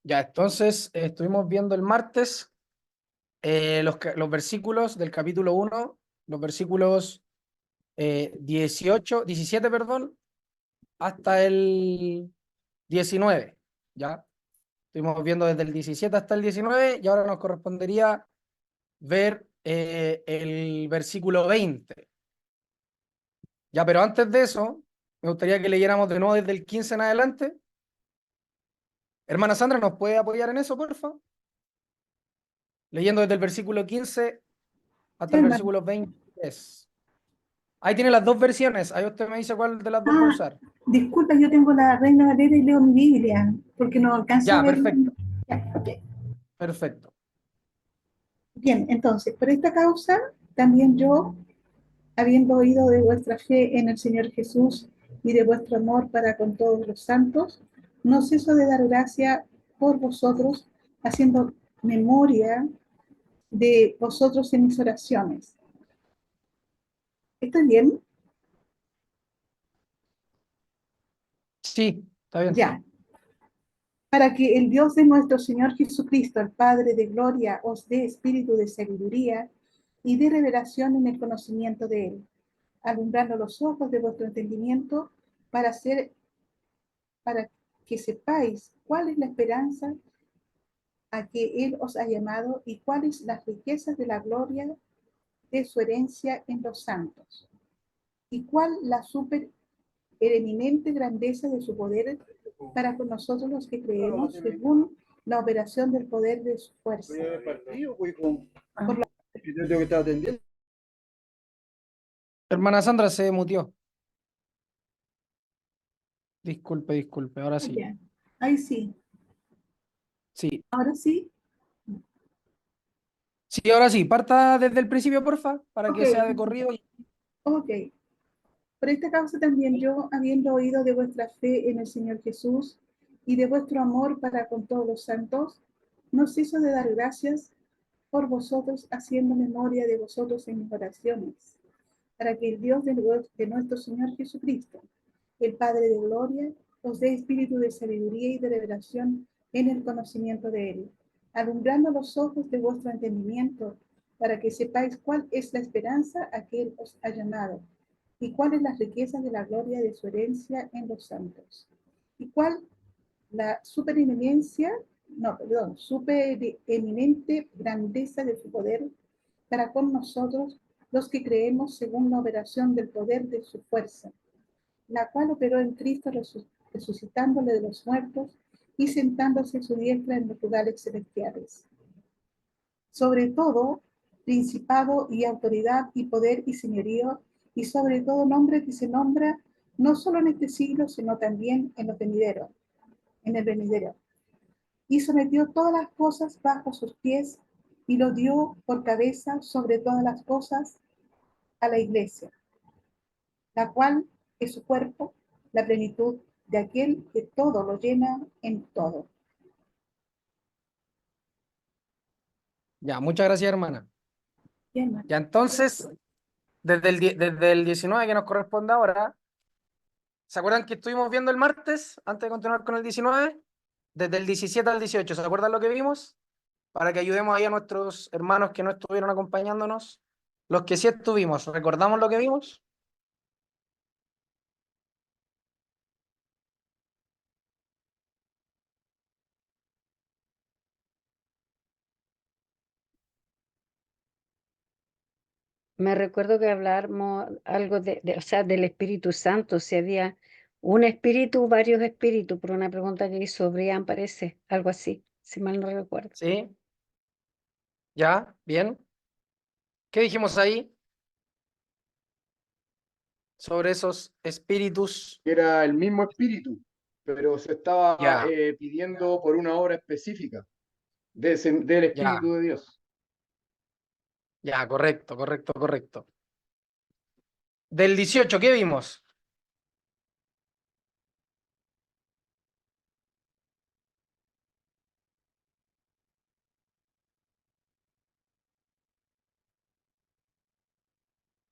Ya, entonces estuvimos viendo el martes los versículos del capítulo 1, los versículos 17, perdón, hasta el 19. ¿Ya? Estuvimos viendo desde el 17 hasta el 19 y ahora nos correspondería ver el versículo 20. Ya, pero antes de eso, me gustaría que leyéramos de nuevo desde el 15 en adelante. Hermana Sandra, ¿nos puede apoyar en eso, por favor? Leyendo desde el versículo 15 Sí, hasta el hermano. versículo 23. Ahí tiene las dos versiones. Ahí usted me dice cuál de las dos va a Ah, usar. disculpa, yo tengo la Reina Valera y leo mi Biblia, porque no alcanzo a Ya, ver. perfecto. Ya, ok. Perfecto. Bien, entonces, por esta causa, también yo, habiendo oído de vuestra fe en el Señor Jesús y de vuestro amor para con todos los santos, no ceso de dar gracia por vosotros, haciendo memoria de vosotros en mis oraciones. ¿Estoy bien? Sí, está bien. Ya. Para que el Dios de nuestro Señor Jesucristo, el Padre de gloria, os dé espíritu de sabiduría y de revelación en el conocimiento de Él, alumbrando los ojos de vuestro entendimiento para hacer, para que sepáis cuál es la esperanza a que Él os ha llamado y cuáles las riquezas de la gloria de su herencia en los santos, y cuál la supereminente grandeza de su poder para con nosotros los que creemos, según la operación del poder de su fuerza. Por la Yo tengo que estar atendiendo. Hermana Sandra se mutió. Disculpe, disculpe. Ahora sí. ya. Ahí sí. Sí. Ahora sí. Sí, ahora sí. Parta desde el principio, porfa, para Ok, que sea de corrido. ok. Por esta causa también yo, habiendo oído de vuestra fe en el Señor Jesús y de vuestro amor para con todos los santos, no ceso de dar gracias por vosotros, haciendo memoria de vosotros en mis oraciones, para que el Dios de nuestro Señor Jesucristo, el Padre de gloria, os dé espíritu de sabiduría y de revelación en el conocimiento de Él, alumbrando los ojos de vuestro entendimiento, para que sepáis cuál es la esperanza a que Él os ha llamado, y cuáles las riquezas de la gloria de su herencia en los santos, y cuál la supereminencia, no, perdón, supereminente grandeza de su poder para con nosotros los que creemos según la operación del poder de su fuerza, la cual operó en Cristo resucitándole de los muertos y sentándose a su diestra en los lugares celestiales. Sobre todo, principado y autoridad y poder y señorío, y sobre todo nombre que se nombra no solo en este siglo, sino también en los venideros, en el venidero. Y sometió todas las cosas bajo sus pies y lo dio por cabeza sobre todas las cosas a la iglesia, la cual es su cuerpo, la plenitud de aquel que todo lo llena en todo. Ya, muchas gracias, hermana. Bien, hermano. Ya, entonces, desde el 19 que nos corresponde ahora, ¿se acuerdan que estuvimos viendo el martes, antes de continuar con el 19? Desde el 17 al 18, ¿se acuerdan lo que vimos? Para que ayudemos ahí a nuestros hermanos que no estuvieron acompañándonos. Los que sí estuvimos, ¿recordamos lo que vimos? Me recuerdo que hablábamos algo o sea, del Espíritu Santo, si había un espíritu, varios espíritus, por una pregunta que hizo Brian, parece, algo así, si mal no recuerdo. Sí, ya, bien. ¿Qué dijimos ahí sobre esos espíritus? Era el mismo espíritu, pero se estaba Ya, pidiendo por una obra específica del ya, Espíritu de Dios. ya, correcto, correcto, correcto. Del 18, ¿qué vimos?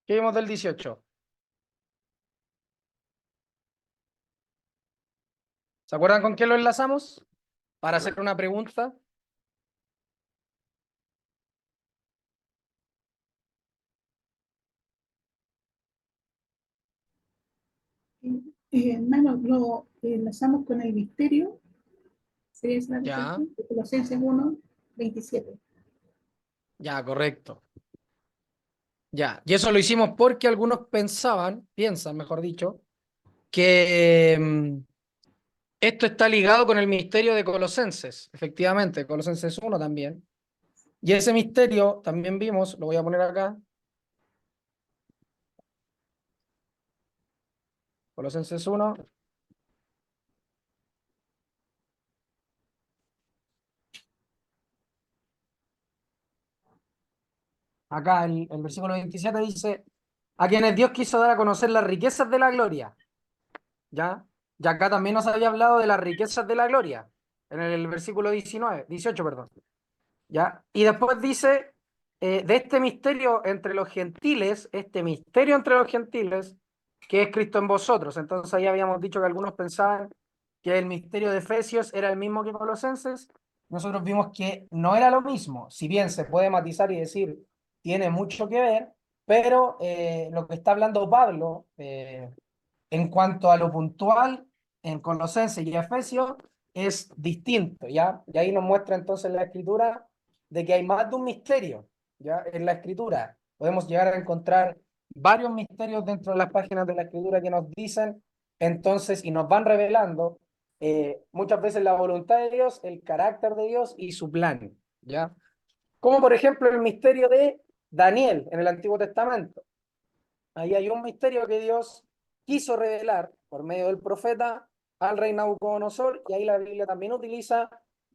¿Qué vimos del 18? ¿Se acuerdan con qué lo enlazamos? para hacer una pregunta. Hermano, lo enlazamos con el misterio. Sería esa la Ya. respuesta, de Colosenses 1:27. Ya, correcto. Ya, y eso lo hicimos porque algunos piensan, mejor dicho, que esto está ligado con el misterio de Colosenses, efectivamente, Colosenses 1 también. Y ese misterio también vimos, lo voy a poner acá, Colosenses 1. Acá el versículo 27 dice, a quienes Dios quiso dar a conocer las riquezas de la gloria. ¿Ya? Y acá también nos había hablado de las riquezas de la gloria, en el versículo 18, perdón. ¿Ya? Y después dice, de este misterio entre los gentiles, este misterio entre los gentiles, que es Cristo en vosotros. Entonces ahí habíamos dicho que algunos pensaban que el misterio de Efesios era el mismo que Colosenses. Nosotros vimos que no era lo mismo, si bien se puede matizar y decir, tiene mucho que ver, pero lo que está hablando Pablo en cuanto a lo puntual en Colosenses y Efesios es distinto, ¿ya? Y ahí nos muestra entonces la escritura de que hay más de un misterio, ¿ya? En la escritura podemos llegar a encontrar varios misterios dentro de las páginas de la escritura que nos dicen entonces y nos van revelando muchas veces la voluntad de Dios, el carácter de Dios y su plan, ¿ya? Como por ejemplo el misterio de Daniel en el Antiguo Testamento. Ahí hay un misterio que Dios quiso revelar por medio del profeta al rey Nabucodonosor, y ahí la Biblia también utiliza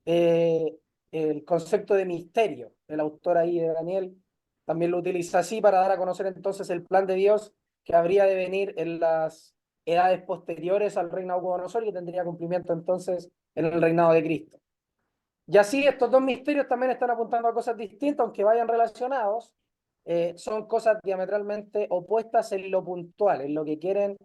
eh, el concepto de misterio. El autor ahí de Daniel también lo utiliza así para dar a conocer entonces el plan de Dios que habría de venir en las edades posteriores al rey Nabucodonosor y que tendría cumplimiento entonces en el reinado de Cristo. Y así estos dos misterios también están apuntando a cosas distintas, aunque vayan relacionados, son cosas diametralmente opuestas en lo puntual, en lo que quieren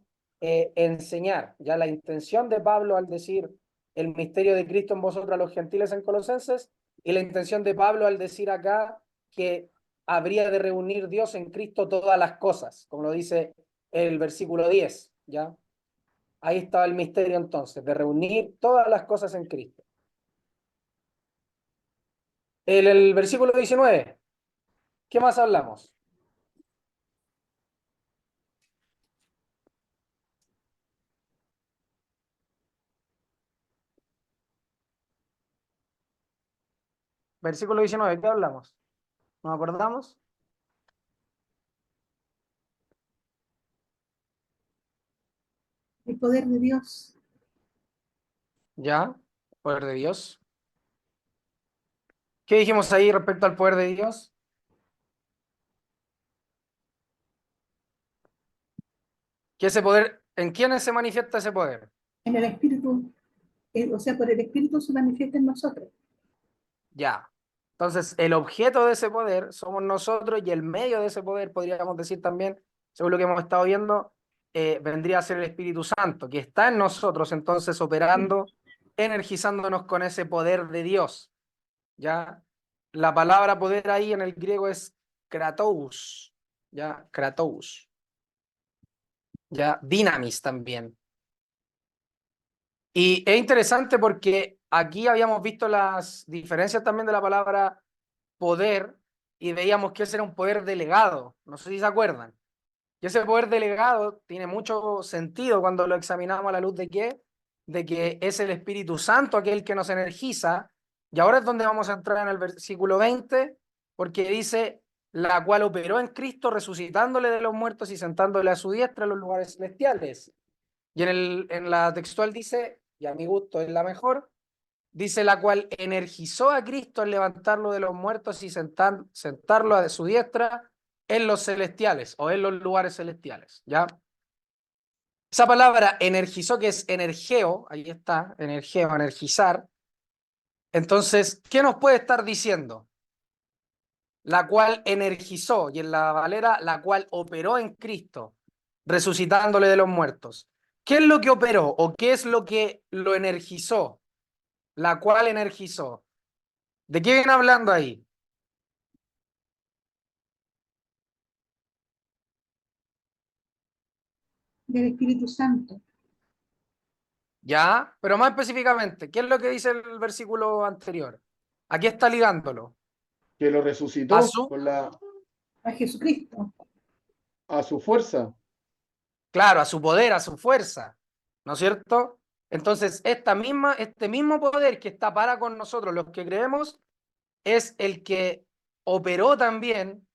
enseñar. Ya la intención de Pablo al decir el misterio de Cristo en vosotros a los gentiles en Colosenses, y la intención de Pablo al decir acá que habría de reunir Dios en Cristo todas las cosas, como lo dice el versículo 10, ¿ya? Ahí estaba el misterio entonces, de reunir todas las cosas en Cristo. El versículo 19, ¿qué más hablamos? Versículo 19, ¿qué hablamos? ¿Nos acordamos? El poder de Dios. Ya, poder de Dios. ¿Qué dijimos ahí respecto al poder de Dios? Que ese poder, ¿en quiénes se manifiesta ese poder? En el Espíritu, o sea, por el Espíritu se manifiesta en nosotros. Ya. Entonces, el objeto de ese poder somos nosotros y el medio de ese poder, podríamos decir también, según lo que hemos estado viendo, vendría a ser el Espíritu Santo, que está en nosotros, entonces operando, energizándonos con ese poder de Dios. ¿Ya? La palabra poder ahí en el griego es kratos, ¿ya? Kratos. ¿Ya? Dynamis también. Y es interesante porque aquí habíamos visto las diferencias también de la palabra poder y veíamos que ese era un poder delegado. No sé si se acuerdan. Y ese poder delegado tiene mucho sentido cuando lo examinamos a la luz de qué, de que es el Espíritu Santo aquel que nos energiza. Y ahora es donde vamos a entrar en el versículo 20, porque dice, la cual operó en Cristo resucitándole de los muertos y sentándole a su diestra en los lugares celestiales. Y en la textual dice, y a mi gusto es la mejor, dice la cual energizó a Cristo al levantarlo de los muertos y sentarlo a su diestra en los celestiales o en los lugares celestiales, ¿ya? Esa palabra energizó, que es energeo, ahí está, energeo, energizar. Entonces, ¿qué nos puede estar diciendo? La cual energizó, y en la Valera, la cual operó en Cristo, resucitándole de los muertos. ¿Qué es lo que operó o qué es lo que lo energizó? la cual energizó. ¿De qué viene hablando ahí? Del Espíritu Santo. ¿Ya? Pero más específicamente, ¿qué es lo que dice el versículo anterior? ¿A qué está ligándolo? Que lo A resucitó su, A Jesucristo. a su fuerza. claro, a su poder, a su fuerza, ¿no es cierto? Entonces, este mismo poder que está para con nosotros, los que creemos, es el que operó también,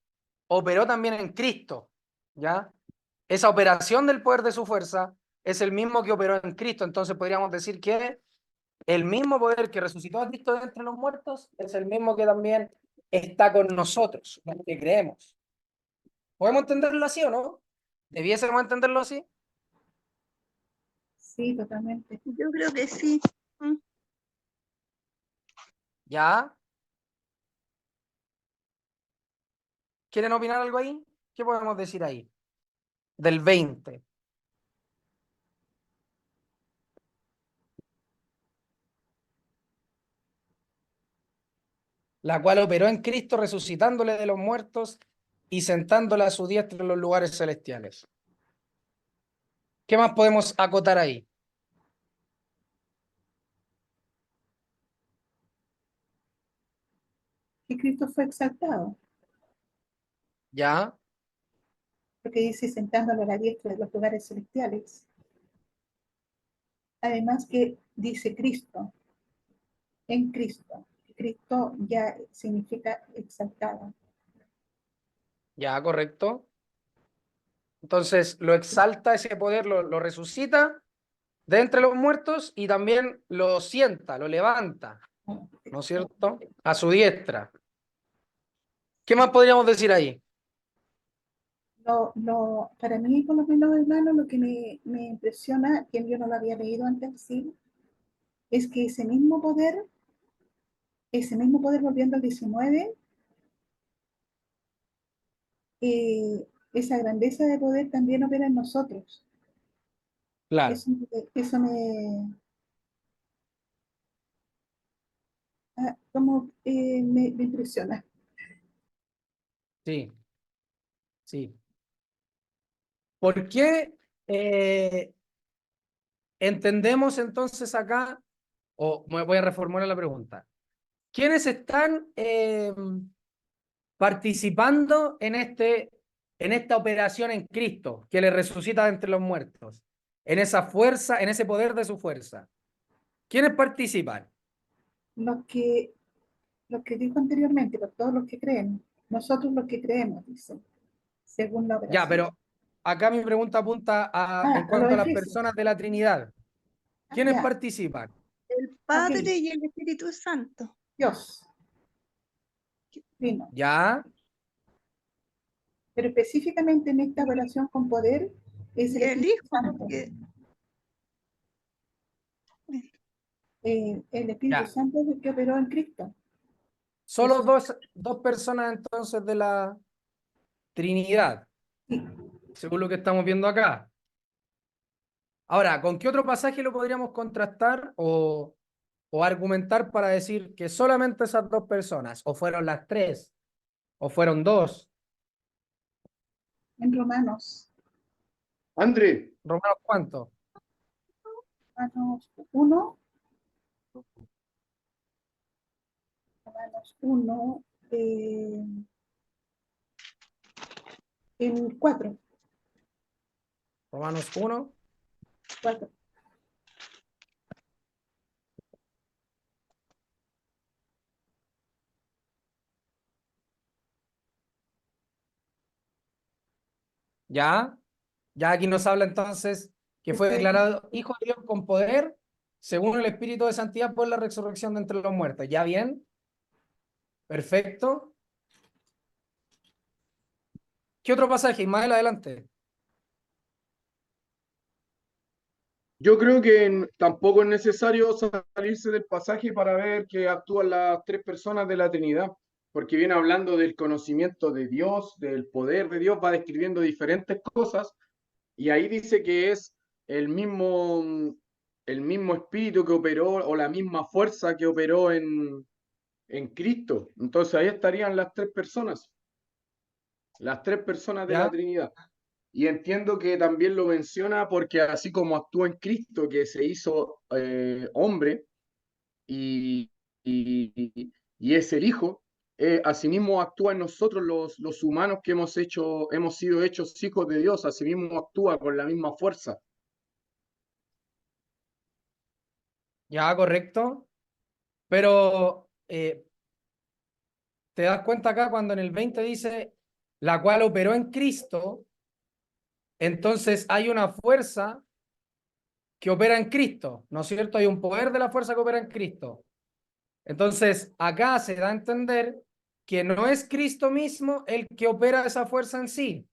operó también en Cristo, ¿ya? Esa operación del poder de su fuerza es el mismo que operó en Cristo. Entonces podríamos decir que el mismo poder que resucitó a Cristo de entre los muertos es el mismo que también está con nosotros, los que creemos. ¿Podemos entenderlo así o no? ¿Debiésemos entenderlo así? Sí, totalmente. Yo creo que sí. Mm. ¿Ya? ¿Quieren opinar algo ahí? ¿Qué podemos decir ahí? Del 20. La cual operó en Cristo resucitándole de los muertos y sentándole a su diestra en los lugares celestiales. ¿Qué más podemos acotar ahí? Que Cristo fue exaltado. ¿Ya? Porque dice sentándolo a la diestra de los lugares celestiales. Además que dice Cristo, en Cristo. Cristo ya significa exaltado. ¿Ya? ¿Correcto? Entonces lo exalta ese poder, lo resucita de entre los muertos y también lo sienta, lo levanta, ¿no es cierto? A su diestra. ¿Qué más podríamos decir ahí? Para mí, por lo menos, hermano, lo que me impresiona, que yo no lo había leído antes, sí, es que ese mismo poder volviendo al 19, esa grandeza de poder también opera en nosotros. Claro, Eso me impresiona. sí, sí. ¿Por qué entendemos entonces acá, o me voy a reformular la pregunta, ¿quiénes están participando en esta operación en Cristo que le resucita de entre los muertos? En esa fuerza, en ese poder de su fuerza. ¿Quiénes participan? Lo que, lo que dijo anteriormente, por todos los que creen, nosotros los que creemos, dice, según la Ya, operación. pero acá mi pregunta apunta en A los cuanto a las Efesios. personas de la Trinidad. ¿Quiénes Ya, participan? El ok, Padre y el Espíritu Santo. Dios vino. ¿Ya? Pero específicamente en esta operación con poder es el Y el Espíritu Hijo, Santo. porque El Espíritu Ya. Santo es el que operó en Cristo. Solo Jesús. dos personas entonces de la Trinidad, Sí. según lo que estamos viendo acá. Ahora, ¿con qué otro pasaje lo podríamos contrastar o argumentar para decir que solamente esas dos personas, o fueron las tres, o fueron dos? En Romanos, André, ¿Romanos cuánto? Romanos 1, Romanos 1, en 4, Romanos 1. 4. Ya, ya aquí nos habla entonces que fue declarado hijo de Dios con poder, según el Espíritu de Santidad, por la resurrección de entre los muertos. ¿Ya bien? Perfecto. ¿Qué otro pasaje? Más adelante. yo creo que tampoco es necesario salirse del pasaje para ver que actúan las tres personas de la Trinidad, porque viene hablando del conocimiento de Dios, del poder de Dios, va describiendo diferentes cosas, y ahí dice que es el mismo, el mismo espíritu que operó o la misma fuerza que operó en Cristo. Entonces ahí estarían las tres personas de la ¿Ya? Trinidad. Y entiendo que también lo menciona porque así como actúa en Cristo, que se hizo hombre y, y es el Hijo, asimismo actúa en nosotros los humanos que hemos sido hechos hijos de Dios, asimismo actúa con la misma fuerza. Ya, correcto. Pero te das cuenta acá cuando en el 20 dice, la cual operó en Cristo, entonces hay una fuerza que opera en Cristo, ¿no es cierto? Hay un poder de la fuerza que opera en Cristo. Entonces, acá se da a entender que no es Cristo mismo el que opera esa fuerza en sí,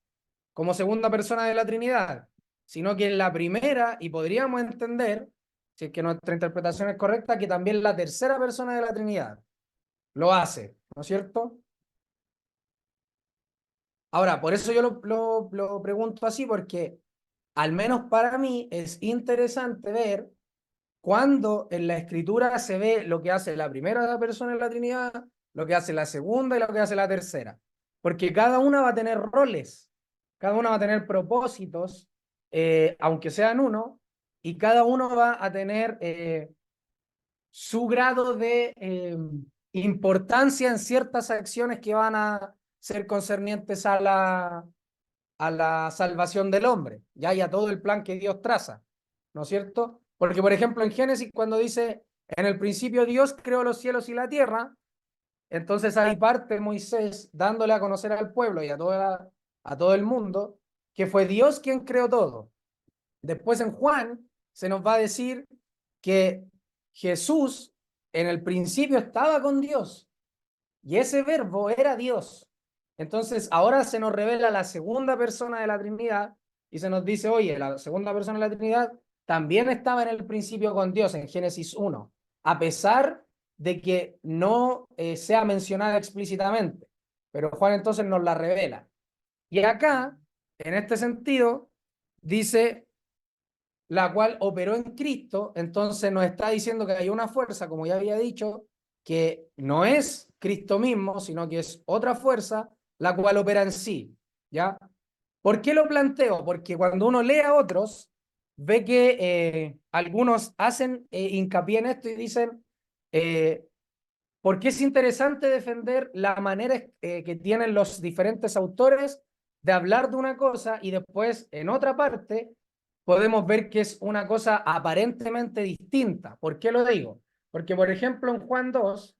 como segunda persona de la Trinidad, sino que en la primera, y podríamos entender, si es que nuestra interpretación es correcta, que también la tercera persona de la Trinidad lo hace, ¿no es cierto? Ahora, por eso yo lo pregunto así, porque al menos para mí es interesante ver cuando en la escritura se ve lo que hace la primera persona en la Trinidad, lo que hace la segunda y lo que hace la tercera. Porque cada una va a tener roles, cada una va a tener propósitos, aunque sean uno, y cada uno va a tener su grado de importancia en ciertas acciones que van a ser concernientes a la salvación del hombre, ya y a todo el plan que Dios traza, ¿no es cierto? Porque, por ejemplo, en Génesis, cuando dice, en el principio Dios creó los cielos y la tierra, entonces ahí parte Moisés dándole a conocer al pueblo y a todo el mundo que fue Dios quien creó todo. Después en Juan se nos va a decir que Jesús en el principio estaba con Dios y ese verbo era Dios. Entonces ahora se nos revela la segunda persona de la Trinidad y se nos dice, oye, la segunda persona de la Trinidad también estaba en el principio con Dios en Génesis 1, a pesar de que no sea mencionada explícitamente, pero Juan entonces nos la revela. Y acá, en este sentido, dice la cual operó en Cristo, entonces nos está diciendo que hay una fuerza, como ya había dicho, que no es Cristo mismo, sino que es otra fuerza, la cual opera en sí, ¿ya? ¿Por qué lo planteo? Porque cuando uno lee a otros, ve que algunos hacen hincapié en esto y dicen, ¿por qué es interesante defender la manera que tienen los diferentes autores de hablar de una cosa y después en otra parte podemos ver que es una cosa aparentemente distinta? ¿Por qué lo digo? Porque, por ejemplo, en Juan 2,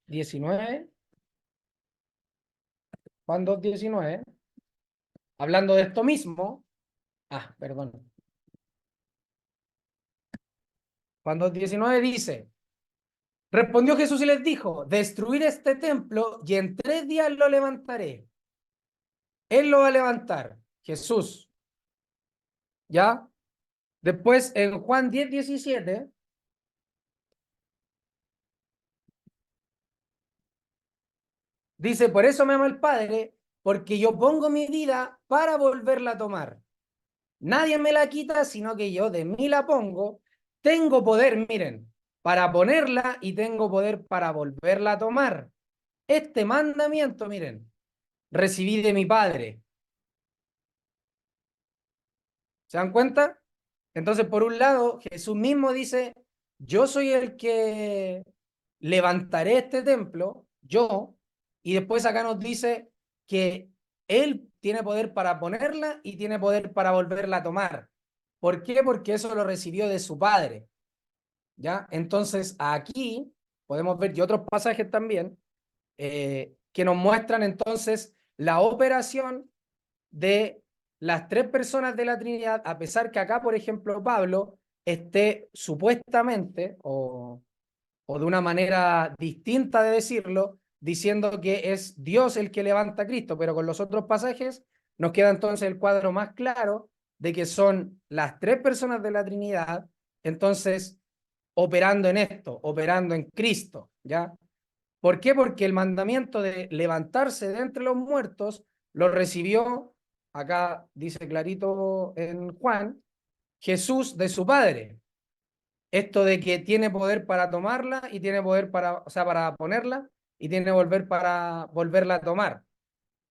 19, Juan 2, 19, hablando de esto mismo, perdón, Juan 2, 19 dice, respondió Jesús y les dijo, destruir este templo y en 3 días lo levantaré. Él lo va a levantar, Jesús. ¿Ya? Después en Juan 10, 17, dice, por eso me ama el Padre, porque yo pongo mi vida para volverla a tomar. Nadie me la quita, sino que yo de mí la pongo. Tengo poder, miren, para ponerla y tengo poder para volverla a tomar. Este mandamiento, miren, recibí de mi Padre. ¿Se dan cuenta? Entonces, por un lado, Jesús mismo dice, yo soy el que levantaré este templo, yo, y después acá nos dice que Él tiene poder para ponerla y tiene poder para volverla a tomar. ¿Por qué? Porque eso lo recibió de su Padre, ¿ya? Entonces, aquí podemos ver y otros pasajes también que nos muestran entonces la operación de las tres personas de la Trinidad, a pesar que acá, por ejemplo, Pablo esté supuestamente o de una manera distinta de decirlo, diciendo que es Dios el que levanta a Cristo, pero con los otros pasajes nos queda entonces el cuadro más claro de que son las tres personas de la Trinidad, entonces operando en esto, operando en Cristo, ¿ya? ¿Por qué? Porque el mandamiento de levantarse de entre los muertos lo recibió acá dice clarito en Juan, Jesús de su Padre. Esto de que tiene poder para tomarla y tiene poder para, o sea, para ponerla y tiene poder para volverla a tomar,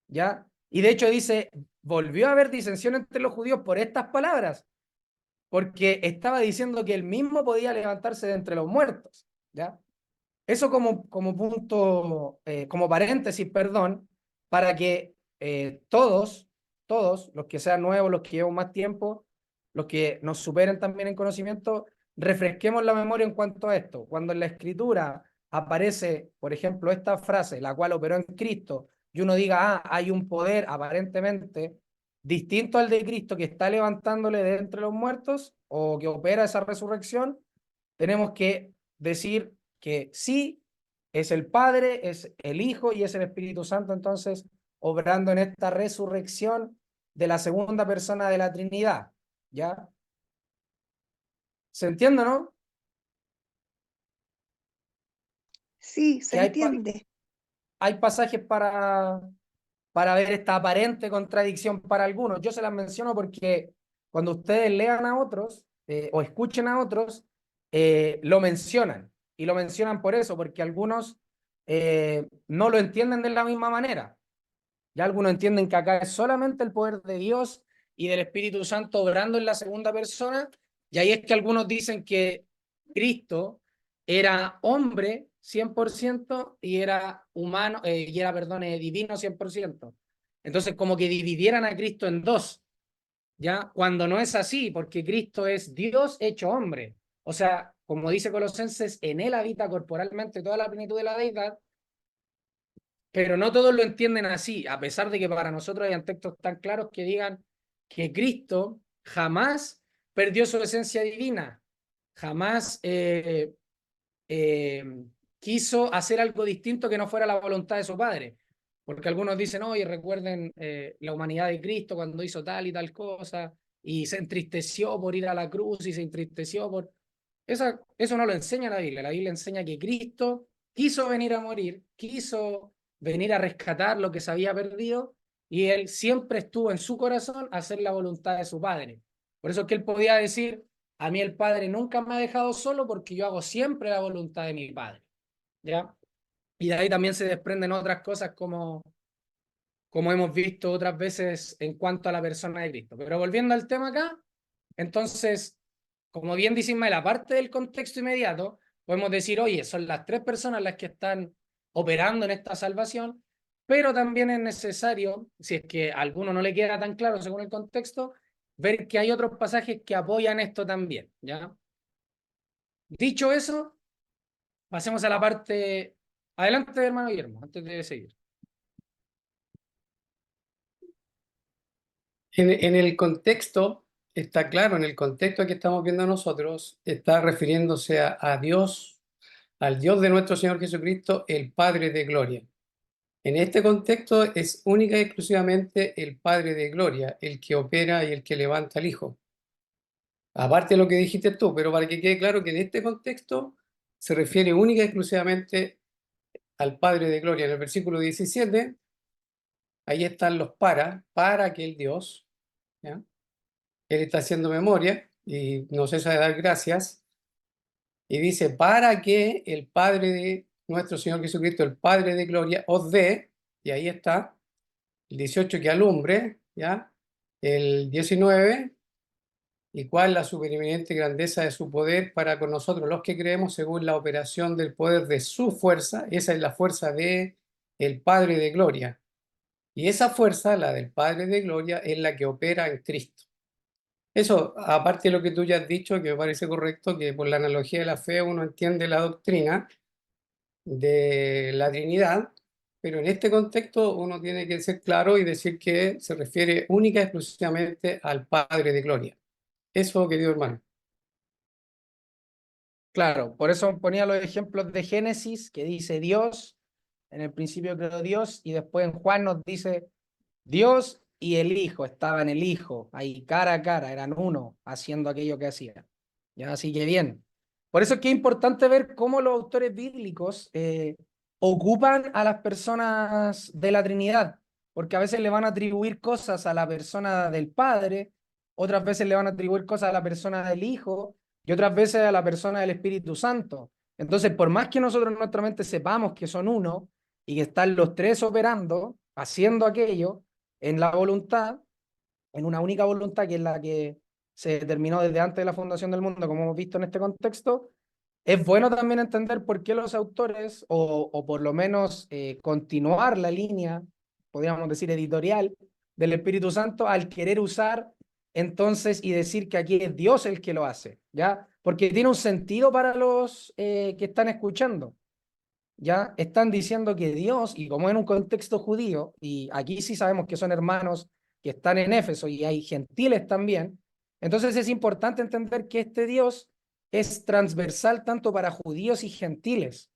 ¿ya? Y de hecho dice, volvió a haber disensión entre los judíos por estas palabras, porque estaba diciendo que él mismo podía levantarse de entre los muertos, ¿ya? Eso como punto, como paréntesis, perdón, para que todos, los que sean nuevos, los que llevan más tiempo, los que nos superen también en conocimiento, refresquemos la memoria en cuanto a esto. Cuando en la escritura aparece, por ejemplo, esta frase, la cual operó en Cristo, y uno diga, hay un poder aparentemente distinto al de Cristo que está levantándole de entre los muertos o que opera esa resurrección, tenemos que decir que sí, es el Padre, es el Hijo y es el Espíritu Santo, entonces, obrando en esta resurrección de la segunda persona de la Trinidad, ¿ya? ¿Se entiende, no? Sí, se Que entiende. hay pasajes para ver esta aparente contradicción para algunos. Yo se las menciono porque cuando ustedes lean a otros o escuchen a otros, lo mencionan. Y lo mencionan por eso, porque algunos no lo entienden de la misma manera. Ya algunos entienden que acá es solamente el poder de Dios y del Espíritu Santo obrando en la segunda persona. Y ahí es que algunos dicen que Cristo era hombre 100% y era humano, perdón, divino 100%. Entonces, como que dividieran a Cristo en dos, ¿ya? Cuando no es así, porque Cristo es Dios hecho hombre. O sea, como dice Colosenses, en él habita corporalmente toda la plenitud de la deidad, pero no todos lo entienden así, a pesar de que para nosotros hayan textos tan claros que digan que Cristo jamás perdió su esencia divina, jamás quiso hacer algo distinto que no fuera la voluntad de su Padre. Porque algunos dicen, oye, recuerden la humanidad de Cristo cuando hizo tal y tal cosa, y se entristeció por ir a la cruz y se entristeció por... Eso no lo enseña la Biblia enseña que Cristo quiso venir a morir, quiso venir a rescatar lo que se había perdido, y él siempre estuvo en su corazón a hacer la voluntad de su Padre. Por eso es que él podía decir, a mí el Padre nunca me ha dejado solo porque yo hago siempre la voluntad de mi Padre, ¿ya? Y de ahí también se desprenden otras cosas como hemos visto otras veces en cuanto a la persona de Cristo. Pero volviendo al tema acá, entonces, como bien dice Ismael, aparte del contexto inmediato, podemos decir, oye, son las tres personas las que están operando en esta salvación, pero también es necesario, si es que a alguno no le queda tan claro según el contexto, ver que hay otros pasajes que apoyan esto también, ¿ya? Dicho eso, pasemos a la parte... Adelante, hermano Guillermo, antes de seguir. En el contexto, está claro, en el contexto que estamos viendo nosotros, está refiriéndose a Dios, al Dios de nuestro Señor Jesucristo, el Padre de Gloria. En este contexto es única y exclusivamente el Padre de Gloria, el que opera y el que levanta al Hijo. Aparte de lo que dijiste tú, pero para que quede claro que en este contexto se refiere única y exclusivamente al Padre de Gloria. En el versículo 17, ahí están los para que el Dios, ¿ya? Él está haciendo memoria y no cesa de dar gracias. Y dice, para que el Padre de nuestro Señor Jesucristo, el Padre de Gloria, os dé, y ahí está, el 18 que alumbre, ¿ya? El 19, y cuál la supereminente grandeza de su poder para con nosotros los que creemos según la operación del poder de su fuerza. Esa es la fuerza de el Padre de Gloria. Y esa fuerza, la del Padre de Gloria, es la que opera en Cristo. Eso, aparte de lo que tú ya has dicho, que me parece correcto, que por la analogía de la fe uno entiende la doctrina de la Trinidad, pero en este contexto uno tiene que ser claro y decir que se refiere única y exclusivamente al Padre de Gloria. Eso, querido hermano. Claro, por eso ponía los ejemplos de Génesis, que dice Dios, en el principio creó Dios, y después en Juan nos dice Dios y el Hijo, estaban el Hijo, ahí cara a cara, eran uno, haciendo aquello que hacían. Ya, así que bien. Por eso es que es importante ver cómo los autores bíblicos ocupan a las personas de la Trinidad, porque a veces le van a atribuir cosas a la persona del Padre, otras veces le van a atribuir cosas a la persona del Hijo y otras veces a la persona del Espíritu Santo. Entonces, por más que nosotros en nuestra mente sepamos que son uno y que están los tres operando, haciendo aquello en la voluntad, en una única voluntad que es la que se determinó desde antes de la fundación del mundo, como hemos visto en este contexto, es bueno también entender por qué los autores, o por lo menos continuar la línea, podríamos decir, editorial del Espíritu Santo al querer usar entonces y decir que aquí es Dios el que lo hace, ¿ya? Porque tiene un sentido para los que están escuchando, ¿ya? Están diciendo que Dios, y como en un contexto judío, y aquí sí sabemos que son hermanos que están en Éfeso y hay gentiles también, entonces es importante entender que este Dios es transversal tanto para judíos y gentiles,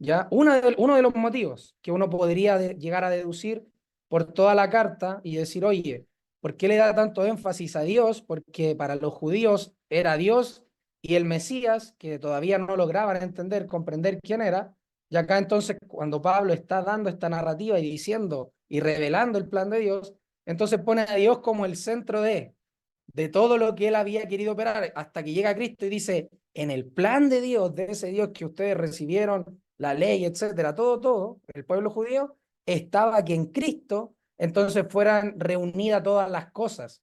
¿ya? Uno de los motivos que uno podría llegar a deducir por toda la carta y decir, oye, ¿por qué le da tanto énfasis a Dios? Porque para los judíos era Dios y el Mesías, que todavía no lograban entender, comprender quién era, y acá entonces cuando Pablo está dando esta narrativa y diciendo y revelando el plan de Dios, entonces pone a Dios como el centro de todo lo que él había querido operar hasta que llega Cristo y dice, en el plan de Dios, de ese Dios que ustedes recibieron, la ley, etcétera, todo, el pueblo judío, estaba que en Cristo entonces fueran reunidas todas las cosas.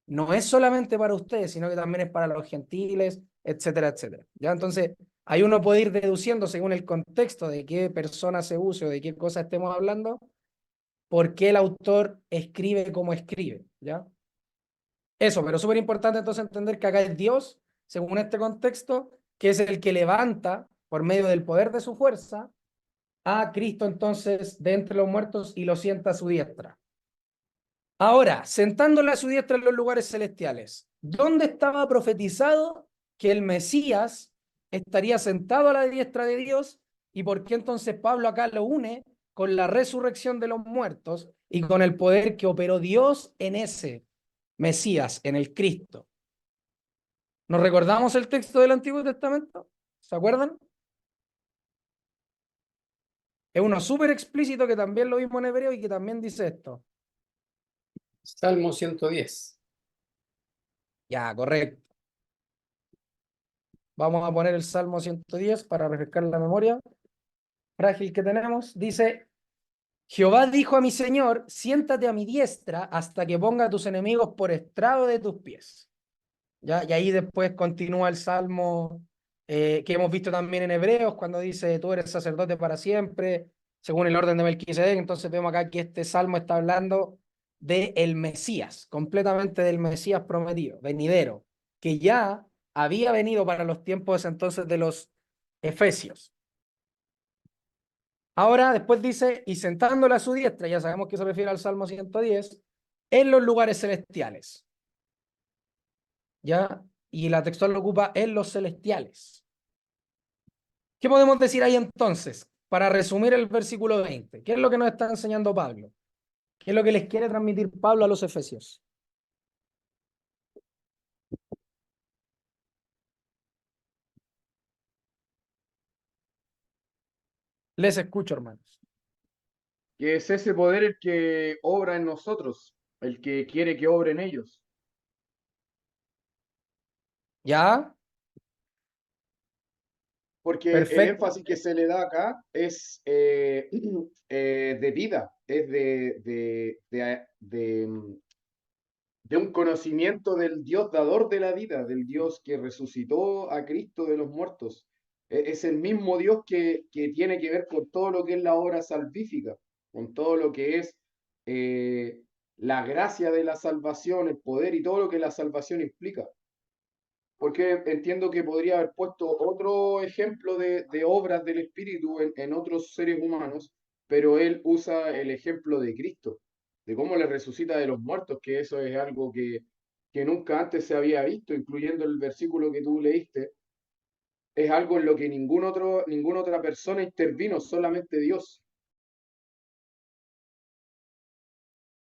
No es solamente para ustedes, sino que también es para los gentiles, etcétera, etcétera. ¿Ya? Entonces, ahí uno puede ir deduciendo según el contexto de qué persona se use o de qué cosa estemos hablando, por qué el autor escribe como escribe, ¿ya? Eso, pero súper importante entonces entender que acá es Dios, según este contexto, que es el que levanta por medio del poder de su fuerza a Cristo entonces de entre los muertos y lo sienta a su diestra. Ahora, sentándole a su diestra en los lugares celestiales, ¿dónde estaba profetizado que el Mesías estaría sentado a la diestra de Dios? ¿Y por qué entonces Pablo acá lo une con la resurrección de los muertos y con el poder que operó Dios en ese Mesías, en el Cristo? ¿Nos recordamos el texto del Antiguo Testamento? ¿Se acuerdan? Es uno súper explícito que también lo vimos en Hebreo y que también dice esto. Salmo 110. Ya, correcto. Vamos a poner el Salmo 110 para refrescar la memoria frágil que tenemos. Dice, Jehová dijo a mi Señor, siéntate a mi diestra hasta que ponga a tus enemigos por estrado de tus pies. ¿Ya? Y ahí después continúa el Salmo que hemos visto también en Hebreos, cuando dice, tú eres sacerdote para siempre, según el orden de Melquisedec. Entonces vemos acá que este Salmo está hablando de el Mesías, completamente del Mesías prometido, venidero, que ya había venido para los tiempos entonces de los Efesios. Ahora después dice, y sentándole a su diestra, ya sabemos que se refiere al Salmo 110, en los lugares celestiales. ¿Ya? Y la textual lo ocupa en los celestiales. ¿Qué podemos decir ahí entonces? Para resumir el versículo 20, ¿qué es lo que nos está enseñando Pablo? ¿Qué es lo que les quiere transmitir Pablo a los efesios? Les escucho, hermanos. Que es ese poder el que obra en nosotros, el que quiere que obre en ellos. ¿Ya? Porque el Perfecto. énfasis que se le da acá es de vida, es de un conocimiento del Dios dador de la vida, del Dios que resucitó a Cristo de los muertos. Es el mismo Dios que tiene que ver con todo lo que es la obra salvífica, con todo lo que es la gracia de la salvación, el poder y todo lo que la salvación implica. Porque entiendo que podría haber puesto otro ejemplo de obras del Espíritu en otros seres humanos, pero él usa el ejemplo de Cristo, de cómo le resucita de los muertos, que eso es algo que nunca antes se había visto, incluyendo el versículo que tú leíste. Es algo en lo que ninguna otra persona intervino, solamente Dios.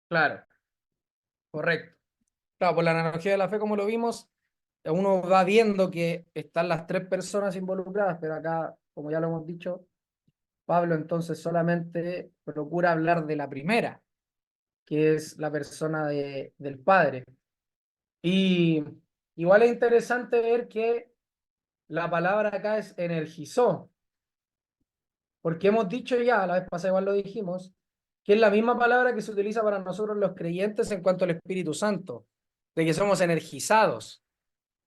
Claro, correcto. Claro, por la analogía de la fe, como lo vimos, uno va viendo que están las tres personas involucradas, pero acá, como ya lo hemos dicho, Pablo entonces solamente procura hablar de la primera, que es la persona del Padre. Y igual es interesante ver que la palabra acá es energizó, porque hemos dicho ya, la vez pasada igual lo dijimos, que es la misma palabra que se utiliza para nosotros los creyentes en cuanto al Espíritu Santo, de que somos energizados,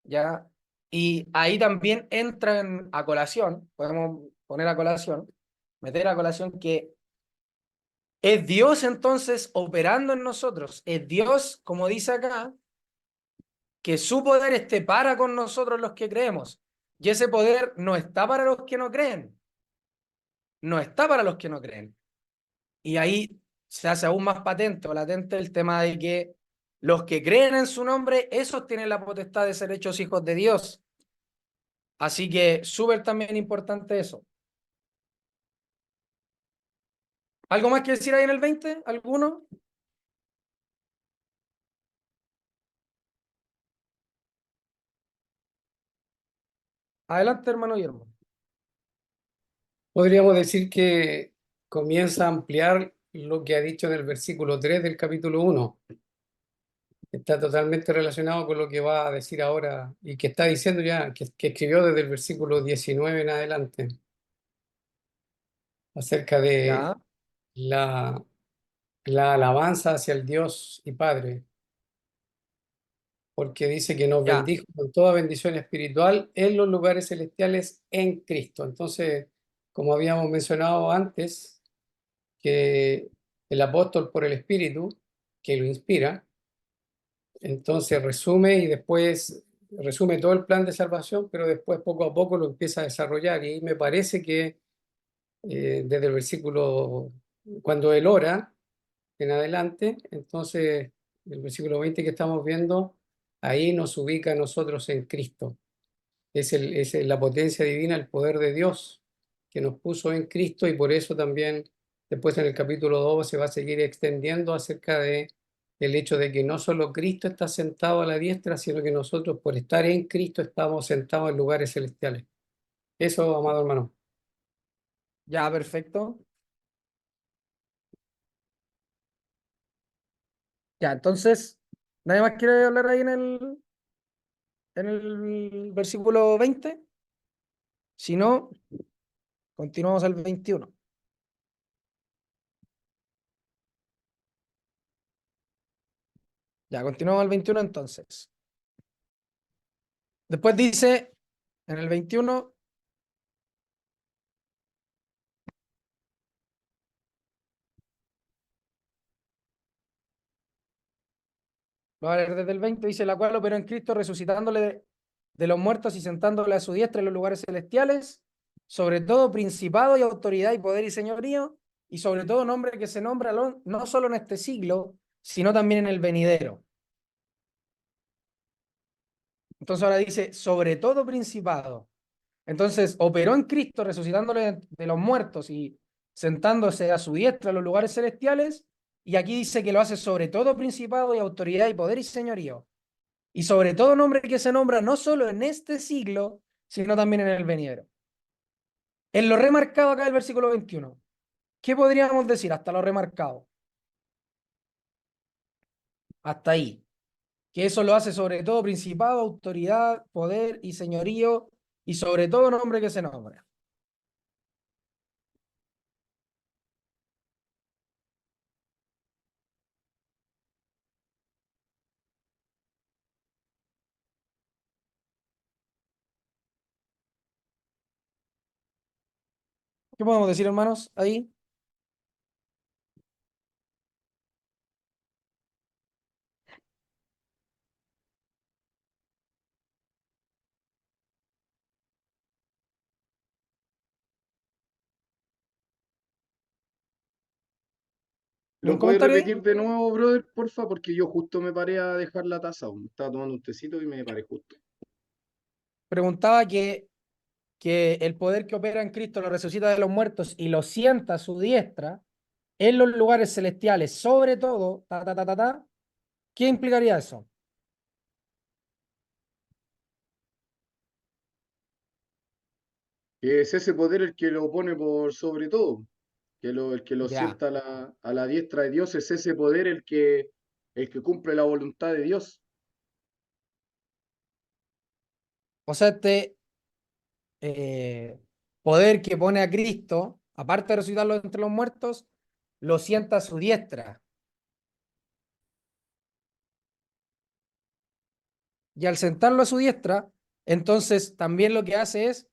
¿ya? Y ahí también entran a colación, podemos poner a colación, meter a colación que es Dios entonces operando en nosotros, es Dios, como dice acá, que su poder esté para con nosotros los que creemos. Y ese poder no está para los que no creen, no está para los que no creen. Y ahí se hace aún más patente o latente el tema de que los que creen en su nombre, esos tienen la potestad de ser hechos hijos de Dios. Así que súper también importante eso. ¿Algo más que decir ahí en el 20? ¿Alguno? Adelante, hermano Guillermo. Podríamos decir que comienza a ampliar lo que ha dicho en el versículo 3 del capítulo 1. Está totalmente relacionado con lo que va a decir ahora y que está diciendo ya, que escribió desde el versículo 19 en adelante, acerca de Ya, la, la alabanza hacia el Dios y Padre, porque dice que nos ya, bendijo con toda bendición espiritual en los lugares celestiales en Cristo. Entonces, como habíamos mencionado antes, que el apóstol por el Espíritu, que lo inspira, entonces resume y después resume todo el plan de salvación, pero después poco a poco lo empieza a desarrollar. Y me parece que desde el versículo, cuando él ora en adelante, entonces el versículo 20 que estamos viendo, ahí nos ubica a nosotros en Cristo. Es la potencia divina, el poder de Dios que nos puso en Cristo y por eso también después en el capítulo 2 se va a seguir extendiendo acerca de el hecho de que no solo Cristo está sentado a la diestra, sino que nosotros por estar en Cristo estamos sentados en lugares celestiales. Eso, amado hermano. ya, perfecto. Ya, entonces, ¿nadie más quiere hablar ahí en el versículo 20? Si no, continuamos al 21. Ya, continuamos al 21 entonces. Después dice, en el 21, lo va a leer desde el 20, dice, la cual operó en Cristo resucitándole de los muertos y sentándole a su diestra en los lugares celestiales, sobre todo principado y autoridad y poder y señorío, y sobre todo nombre que se nombra no solo en este siglo, sino también en el venidero. Entonces ahora dice, sobre todo principado. Entonces operó en Cristo resucitándole de los muertos y sentándose a su diestra en los lugares celestiales, y aquí dice que lo hace sobre todo principado y autoridad y poder y señorío, y sobre todo nombre que se nombra no solo en este siglo, sino también en el venidero. En lo remarcado acá del versículo 21, ¿qué podríamos decir hasta lo remarcado? Hasta ahí. Que eso lo hace sobre todo principado, autoridad, poder y señorío, y sobre todo nombre que se nombra. ¿Qué podemos decir, hermanos? Ahí. ¿Un ¿Lo puedes comentario ahí? repetir de nuevo, brother, porfa? Porque yo justo me paré a dejar la taza aún. Estaba tomando un tecito y me paré justo. Preguntaba que el poder que opera en Cristo lo resucita de los muertos y lo sienta a su diestra en los lugares celestiales, sobre todo, ¿qué implicaría eso? Que es ese poder el que lo pone por sobre todo, el que lo Ya. sienta a la diestra de Dios es ese poder el que cumple la voluntad de Dios. O sea, este poder que pone a Cristo, aparte de resucitarlo entre los muertos, lo sienta a su diestra. Y al sentarlo a su diestra, entonces también lo que hace es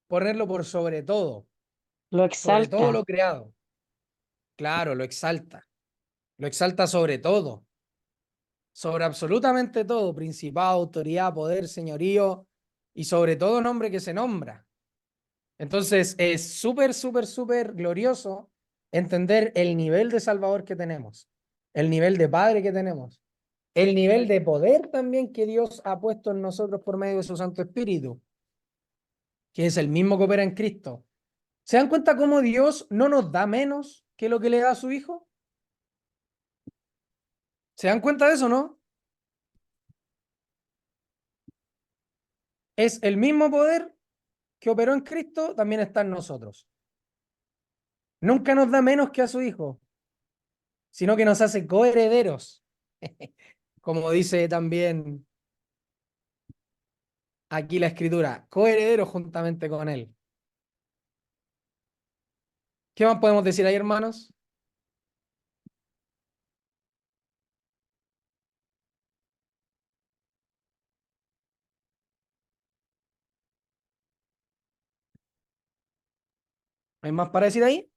ponerlo por sobre todo Lo todo exalta. lo creado. Claro, lo exalta sobre absolutamente todo, principado, autoridad, poder, señorío y sobre todo nombre que se nombra. Entonces es súper, súper, súper glorioso entender el nivel de Salvador que tenemos, el nivel de Padre que tenemos, el nivel de poder también que Dios ha puesto en nosotros por medio de su Santo Espíritu, que es el mismo que opera en Cristo. ¿Se dan cuenta cómo Dios no nos da menos que lo que le da a su Hijo? ¿Se dan cuenta de eso, no? Es el mismo poder que operó en Cristo, también está en nosotros. Nunca nos da menos que a su Hijo, sino que nos hace coherederos, como dice también aquí la Escritura, coherederos juntamente con Él. ¿Qué más podemos decir ahí, hermanos? ¿Hay más para decir ahí?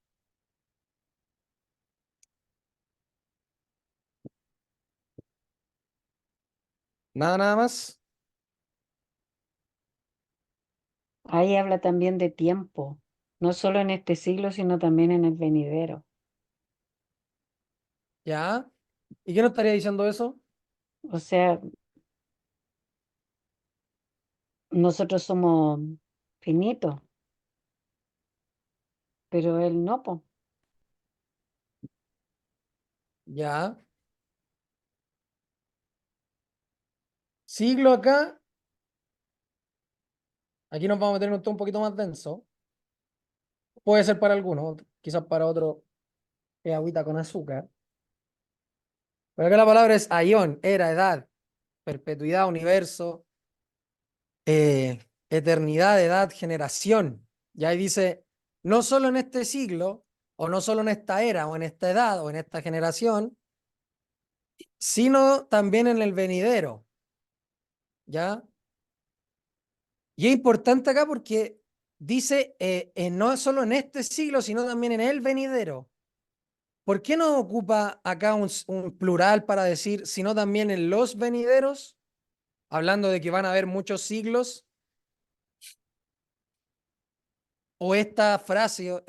Nada, nada más. Ahí habla también de tiempo, no solo en este siglo, sino también en el venidero. ¿Ya? ¿Y qué nos estaría diciendo eso? O sea, nosotros somos finitos, pero él no, po. ¿Ya? Siglo acá. Aquí nos vamos a meter en un tono un poquito más denso. Puede ser para algunos, quizás para otros es agüita con azúcar. Pero acá la palabra es aión, era, edad, perpetuidad, universo, eternidad, edad, generación. Y ahí dice, no solo en este siglo, o no solo en esta era, o en esta edad, o en esta generación, sino también en el venidero. ¿Ya? Y es importante acá porque dice, no solo en este siglo, sino también en el venidero. ¿Por qué no ocupa acá un plural para decir, sino también en los venideros? Hablando de que van a haber muchos siglos. O esta frase,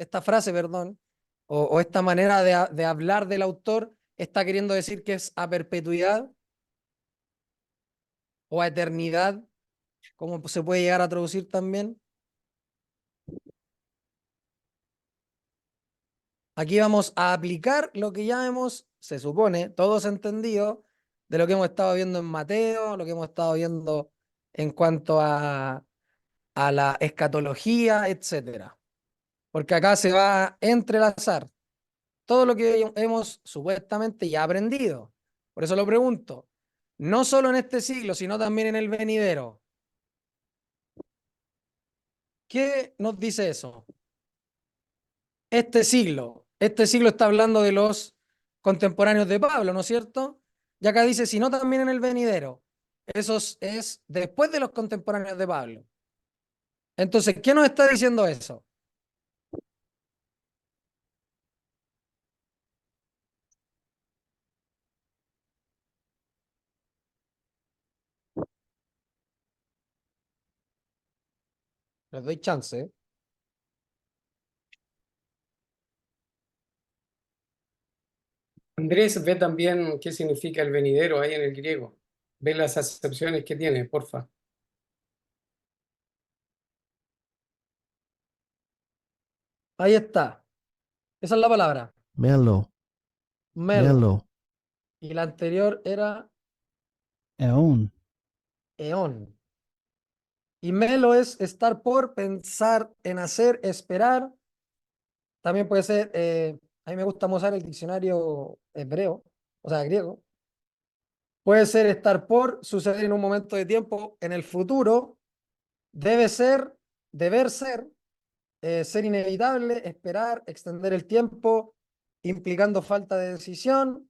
perdón, o esta manera de hablar del autor está queriendo decir que es a perpetuidad o a eternidad, como se puede llegar a traducir también. Aquí vamos a aplicar lo que ya hemos, se supone, todos entendido de lo que hemos estado viendo en Mateo, lo que hemos estado viendo en cuanto a la escatología, etcétera. Porque acá se va a entrelazar todo lo que hemos supuestamente ya aprendido. Por eso lo pregunto, no solo en este siglo, sino también en el venidero. ¿Qué nos dice eso? Este siglo está hablando de los contemporáneos de Pablo, ¿no es cierto? Y acá dice, sino también en el venidero. Eso es después de los contemporáneos de Pablo. Entonces, ¿qué nos está diciendo eso? Les doy chance. Andrés, ve también qué significa el venidero ahí en el griego. Ve las acepciones que tiene, porfa. Ahí está. Esa es la palabra. Melo, Melo. Y la anterior era eón, eón. Y melo es estar por, pensar en hacer, esperar, también puede ser, a mí me gusta usar el diccionario hebreo, o sea, griego. Puede ser estar por suceder en un momento de tiempo en el futuro, debe ser, deber ser, ser inevitable, esperar, extender el tiempo, implicando falta de decisión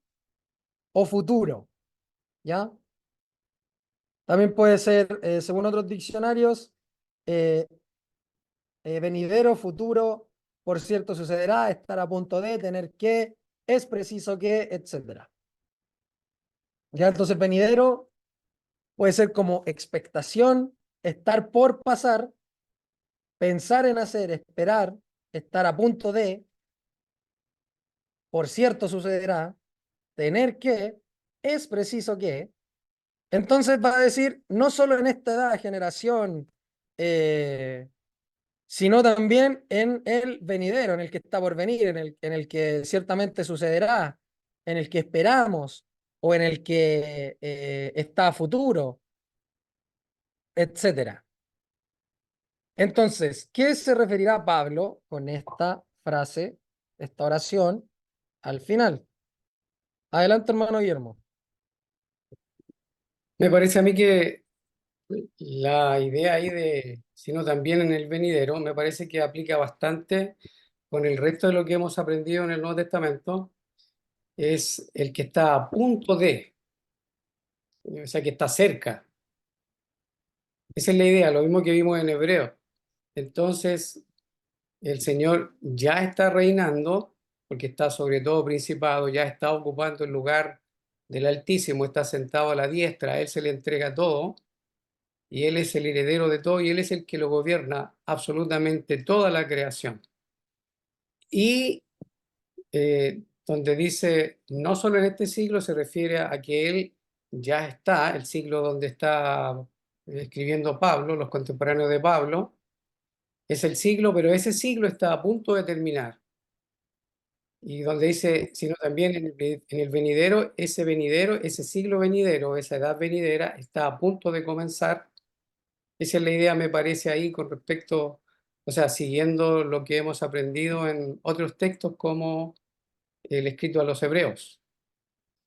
o futuro, ¿ya? También puede ser, según otros diccionarios, eh, venidero, futuro, por cierto sucederá, estar a punto de, tener que, es preciso que, etcétera. Ya entonces venidero puede ser como expectación, estar por pasar, pensar en hacer, esperar, estar a punto de, por cierto sucederá, tener que, es preciso que. Entonces va a decir, no solo en esta edad, generación, sino también en el venidero, en el que está por venir, en el que ciertamente sucederá, en el que esperamos o en el que está a futuro, etcétera. Entonces, ¿qué se referirá Pablo con esta frase, esta oración, al final? Adelante, hermano Guillermo. Me parece a mí que la idea ahí de, sino también en el venidero, me parece que aplica bastante con el resto de lo que hemos aprendido en el Nuevo Testamento, es el que está a punto de, o sea, que está cerca. Esa es la idea, lo mismo que vimos en Hebreo. Entonces, el Señor ya está reinando, porque está sobre todo principado, ya está ocupando el lugar del Altísimo, está sentado a la diestra, a Él se le entrega todo, y Él es el heredero de todo, y Él es el que lo gobierna absolutamente toda la creación. Y donde dice, no solo en este siglo, se refiere a que Él ya está, el siglo donde está escribiendo Pablo, los contemporáneos de Pablo, es el siglo, pero ese siglo está a punto de terminar. Y donde dice, sino también en el venidero, ese siglo venidero, esa edad venidera, está a punto de comenzar. Esa es la idea, me parece, ahí con respecto, o sea, siguiendo lo que hemos aprendido en otros textos como el escrito a los hebreos.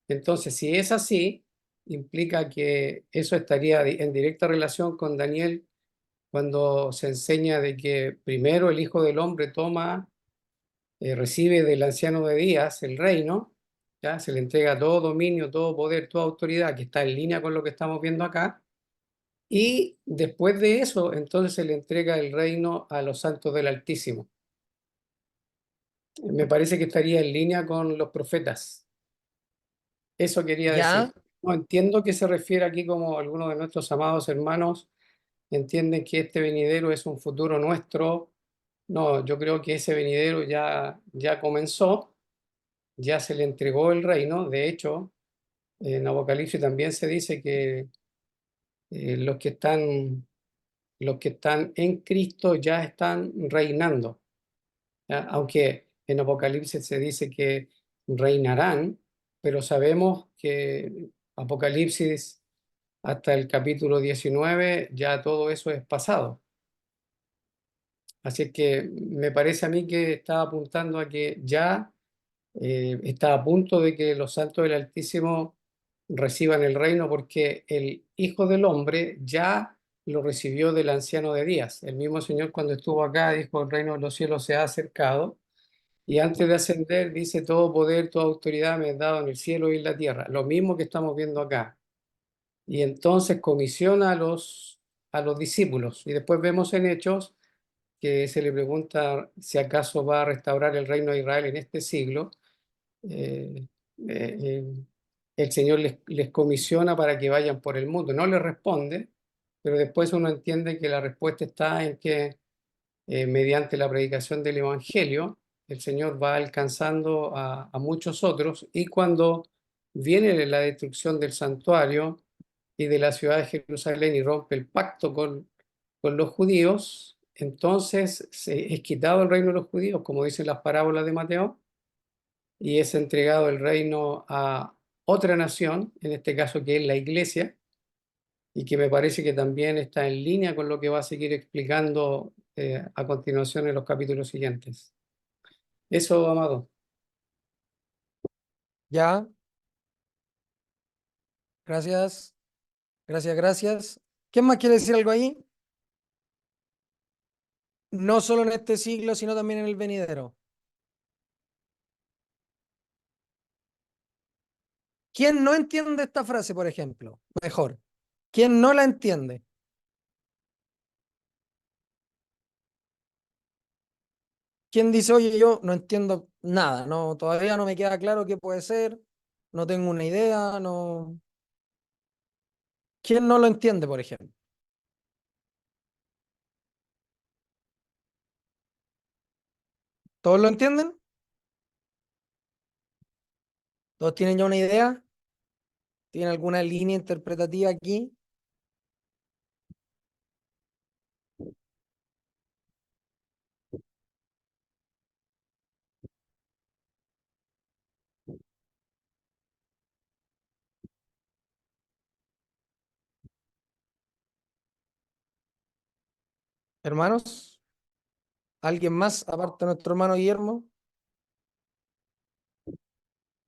Entonces, si es así, implica que eso estaría en directa relación con Daniel cuando se enseña de que primero el Hijo del Hombre recibe del anciano de días el reino, ¿ya? Se le entrega todo dominio, todo poder, toda autoridad, que está en línea con lo que estamos viendo acá, y después de eso, entonces se le entrega el reino a los santos del Altísimo. Me parece que estaría en línea con los profetas. Eso quería decir. Ya, No entiendo que se refiere aquí como algunos de nuestros amados hermanos entienden que este venidero es un futuro nuestro. No, yo creo que ese venidero ya comenzó, ya se le entregó el reino. De hecho, en Apocalipsis también se dice que los que están en Cristo ya están reinando, ¿ya? Aunque en Apocalipsis se dice que reinarán, pero sabemos que Apocalipsis hasta el capítulo 19 ya todo eso es pasado. Así que me parece a mí que está apuntando a que ya está a punto de que los santos del Altísimo reciban el reino, porque el Hijo del Hombre ya lo recibió del anciano de días. El mismo Señor cuando estuvo acá dijo, el reino de los cielos se ha acercado, y antes de ascender dice, todo poder, toda autoridad me es dado en el cielo y en la tierra. Lo mismo que estamos viendo acá. Y entonces comisiona a los discípulos. Y después vemos en Hechos que se le pregunta si acaso va a restaurar el reino de Israel en este siglo. eh, eh, el Señor les comisiona para que vayan por el mundo. No les responde, pero después uno entiende que la respuesta está en que mediante la predicación del Evangelio, el Señor va alcanzando a muchos otros, y cuando viene la destrucción del santuario y de la ciudad de Jerusalén y rompe el pacto con los judíos, entonces es quitado el reino de los judíos, como dicen las parábolas de Mateo, y es entregado el reino a otra nación, en este caso que es la Iglesia, y que me parece que también está en línea con lo que va a seguir explicando a continuación en los capítulos siguientes. Eso, amado. Ya, gracias, gracias, gracias. ¿Quién más quiere decir algo ahí? No solo en este siglo, sino también en el venidero. ¿Quién no entiende esta frase, por ejemplo? Mejor. ¿Quién no la entiende? ¿Quién dice, oye, yo no entiendo nada, no, todavía no me queda claro qué puede ser, no tengo una idea, no. ¿Quién no lo entiende, por ejemplo? ¿Todos lo entienden? ¿Todos tienen ya una idea? ¿Tienen alguna línea interpretativa aquí? Hermanos, ¿alguien más aparte de nuestro hermano Guillermo?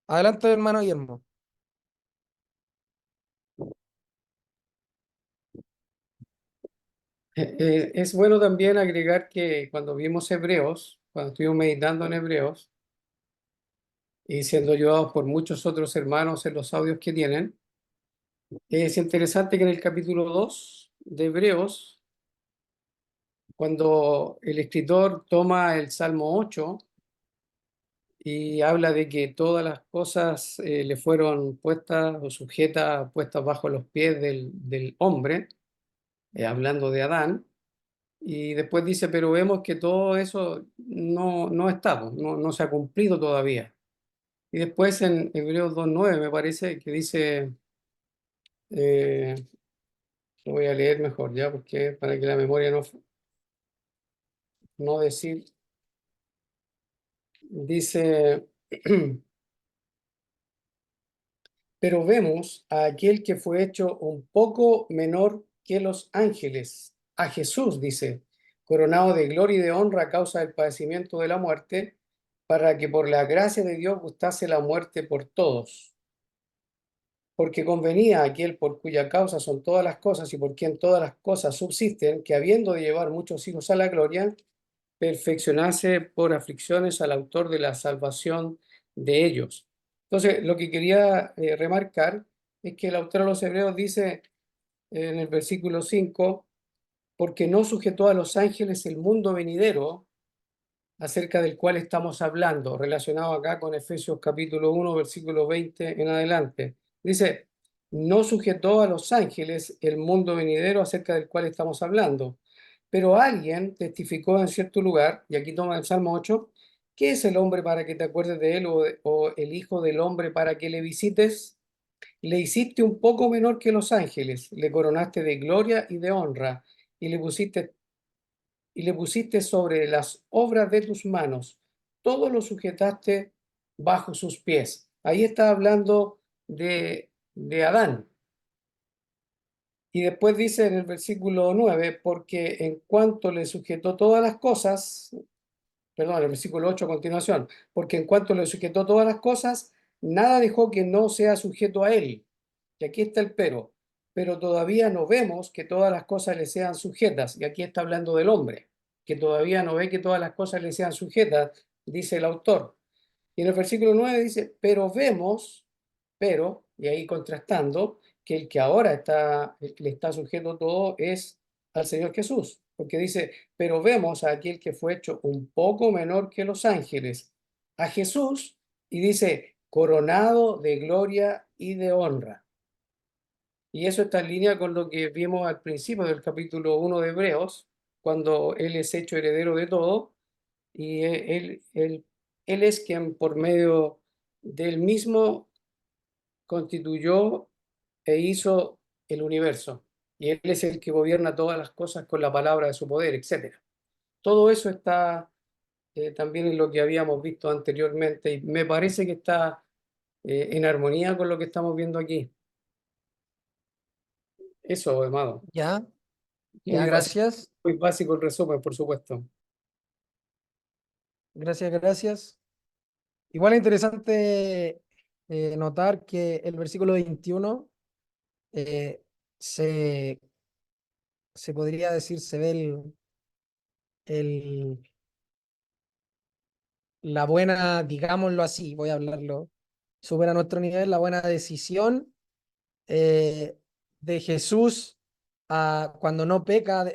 Adelante, hermano Guillermo. Es bueno también agregar que cuando vimos Hebreos, cuando estuvimos meditando en Hebreos, y siendo ayudados por muchos otros hermanos en los audios que tienen, es interesante que en el capítulo 2 de Hebreos, cuando el escritor toma el Salmo 8 y habla de que todas las cosas le fueron puestas o sujetas, puestas bajo los pies del hombre, hablando de Adán, y después dice, pero vemos que todo eso no está, pues, no se ha cumplido todavía. Y después en Hebreos 2:9 me parece que dice, eh, lo voy a leer mejor ya, porque para que la memoria no decir, dice, pero vemos a aquel que fue hecho un poco menor que los ángeles, a Jesús, dice, coronado de gloria y de honra a causa del padecimiento de la muerte, para que por la gracia de Dios gustase la muerte por todos. Porque convenía a aquel por cuya causa son todas las cosas y por quien todas las cosas subsisten, que habiendo de llevar muchos hijos a la gloria, perfeccionase por aflicciones al autor de la salvación de ellos. Entonces, lo que quería remarcar es que el autor de los Hebreos dice en el versículo 5, porque no sujetó a los ángeles el mundo venidero, acerca del cual estamos hablando, relacionado acá con Efesios capítulo 1, versículo 20 en adelante. Dice, no sujetó a los ángeles el mundo venidero acerca del cual estamos hablando, pero alguien testificó en cierto lugar, y aquí toma el Salmo 8, ¿qué es el hombre para que te acuerdes de él o el hijo del hombre para que le visites? Le hiciste un poco menor que los ángeles, le coronaste de gloria y de honra, y le pusiste sobre las obras de tus manos, todo lo sujetaste bajo sus pies. Ahí está hablando de Adán. Y después dice en el versículo 9, porque en cuanto le sujetó todas las cosas, perdón, el versículo 8 a continuación, porque en cuanto le sujetó todas las cosas, nada dejó que no sea sujeto a él. Y aquí está el pero todavía no vemos que todas las cosas le sean sujetas. Y aquí está hablando del hombre, que todavía no ve que todas las cosas le sean sujetas, dice el autor. Y en el versículo 9 dice, pero vemos, y ahí contrastando, que el que ahora el que le está sujeto todo es al Señor Jesús, porque dice, pero vemos a aquel que fue hecho un poco menor que los ángeles, a Jesús, y dice, coronado de gloria y de honra. Y eso está en línea con lo que vimos al principio del capítulo 1 de Hebreos, cuando Él es hecho heredero de todo, y él es quien por medio del mismo constituyó e hizo el universo. Y Él es el que gobierna todas las cosas con la palabra de su poder, etc. Todo eso está también en lo que habíamos visto anteriormente y me parece que está en armonía con lo que estamos viendo aquí. Eso, amado. Ya, ya, Muy básico, gracias. muy básico el resumen, por supuesto. Gracias, gracias. Igual es interesante notar que el versículo 21 eh, se, se podría decir, se ve el, la buena, digámoslo así, voy a hablarlo, supera nuestro nivel, la buena decisión eh, de Jesús cuando no peca,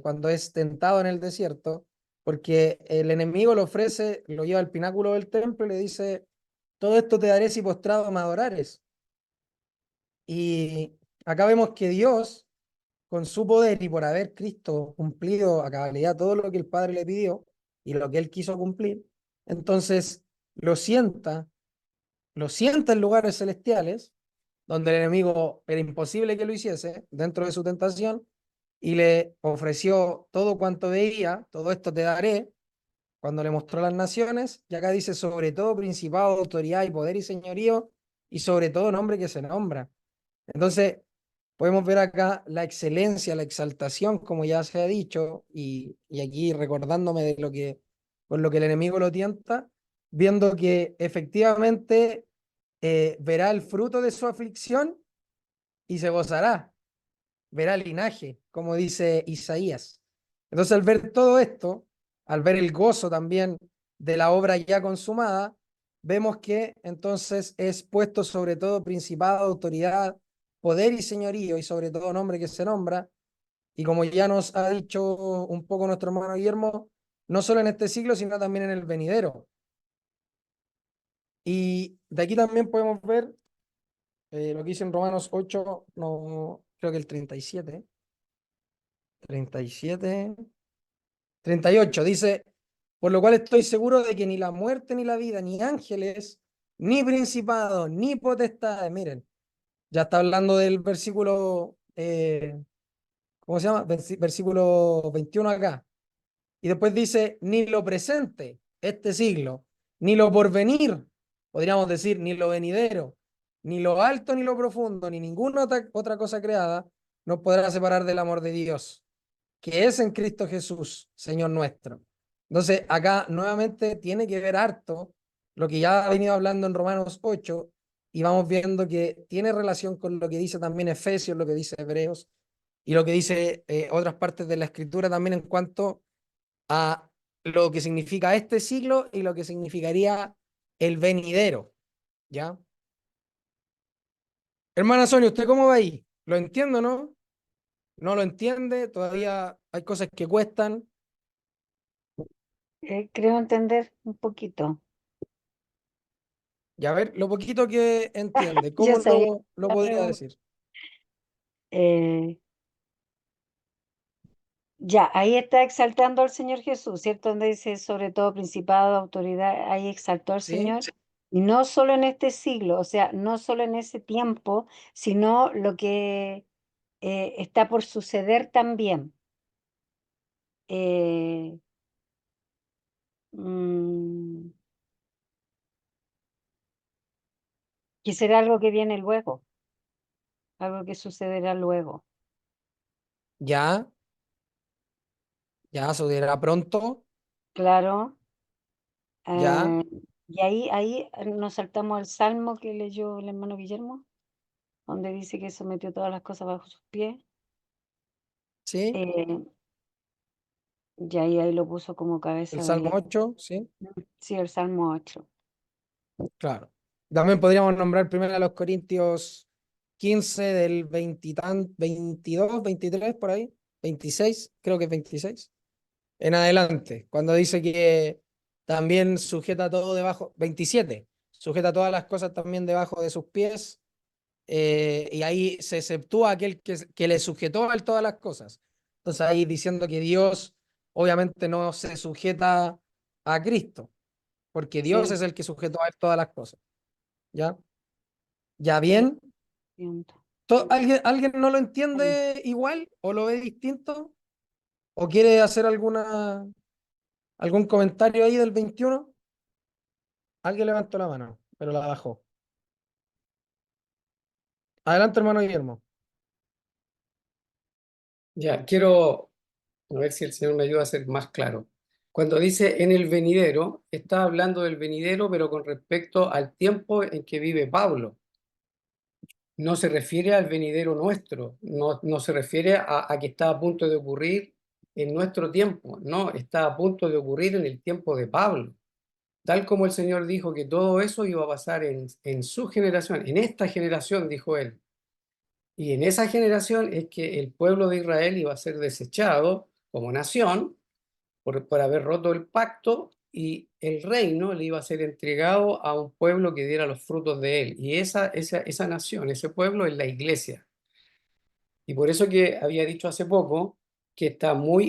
cuando es tentado en el desierto, porque el enemigo lo ofrece, lo lleva al pináculo del templo y le dice, todo esto te daré si postrado me adorares. Y acá vemos que Dios, con su poder y por haber Cristo cumplido a cabalidad todo lo que el Padre le pidió y lo que él quiso cumplir, entonces lo sienta, lo sienta en lugares celestiales, donde el enemigo era imposible que lo hiciese dentro de su tentación, y le ofreció todo cuanto veía, todo esto te daré, cuando le mostró las naciones, y acá dice sobre todo principado, autoridad y poder y señorío, y sobre todo nombre que se nombra. Entonces, podemos ver acá la excelencia, la exaltación, como ya se ha dicho, y aquí recordándome de lo que, con lo que el enemigo lo tienta, viendo que efectivamente verá el fruto de su aflicción y se gozará, verá linaje, como dice Isaías. Entonces, al ver todo esto, al ver el gozo también de la obra ya consumada, vemos que entonces es puesto sobre todo principado, autoridad, poder y señorío, y sobre todo nombre que se nombra. Y como ya nos ha dicho un poco nuestro hermano Guillermo, no solo en este siglo, sino también en el venidero. Y de aquí también podemos ver lo que dice en Romanos 8, no, creo que el 37, 37, 38 dice, por lo cual estoy seguro de que ni la muerte, ni la vida, ni ángeles, ni principados, ni potestades, miren, ya está hablando del versículo, ¿cómo se llama? Versículo 21 acá. Y después dice, ni lo presente, este siglo, ni lo porvenir, podríamos decir, ni lo venidero, ni lo alto, ni lo profundo, ni ninguna otra cosa creada nos podrá separar del amor de Dios, que es en Cristo Jesús, Señor nuestro. Entonces, acá nuevamente tiene que ver harto lo que ya ha venido hablando en Romanos 8 y vamos viendo que tiene relación con lo que dice también Efesios, lo que dice Hebreos y lo que dice otras partes de la Escritura también en cuanto a lo que significa este siglo y lo que significaría el venidero, ¿ya? Hermana Sonia, ¿usted cómo va ahí? ¿Lo entiendo, no? ¿No lo entiende? Todavía hay cosas que cuestan. Creo entender un poquito. Y a ver, lo poquito que entiende, Yo ¿cómo sabía lo la podría pregunta. decir? Ya, ahí está exaltando al Señor Jesús, ¿cierto? Donde dice sobre todo principado, autoridad, ahí exaltó al ¿Sí? Señor. Y no solo en este siglo, o sea, no solo en ese tiempo, sino lo que está por suceder también. Eh, mm, que será algo que viene luego, algo que sucederá luego. Ya, ya, sucederá pronto, Claro. ya, Y ahí nos saltamos al salmo que leyó el hermano Guillermo, donde dice que sometió todas las cosas bajo sus pies. ¿sí? Eh, y ahí lo puso como El cabeza Salmo de... 8, ¿sí? Sí, el Salmo 8. Claro. También podríamos nombrar primero a los Corintios 15 del 22, 23 por ahí, 26, creo que es 26, en adelante, cuando dice que también sujeta todo debajo, 27, sujeta todas las cosas también debajo de sus pies, y ahí se exceptúa aquel que le sujetó a él todas las cosas. Entonces ahí diciendo que Dios obviamente no se sujeta a Cristo, porque Dios Sí, es el que sujetó a él todas las cosas. ¿Ya? ¿Ya sí, bien? siento. ¿Alguien no lo Sí. entiende igual o lo ve distinto? ¿O quiere hacer algún comentario ahí del 21? Alguien levantó la mano, pero la bajó. Adelante, hermano Guillermo. Ya, quiero a ver si el Señor me ayuda a ser más claro. Cuando dice en el venidero, está hablando del venidero, pero con respecto al tiempo en que vive Pablo. No se refiere al venidero nuestro, no se refiere a que está a punto de ocurrir en nuestro tiempo, no, está a punto de ocurrir en el tiempo de Pablo. Tal como el Señor dijo que todo eso iba a pasar en su generación, en esta generación, dijo él. Y en esa generación es que el pueblo de Israel iba a ser desechado como nación por haber roto el pacto y el reino le iba a ser entregado a un pueblo que diera los frutos de él. Y esa nación, ese pueblo es la iglesia. Y por eso que había dicho hace poco que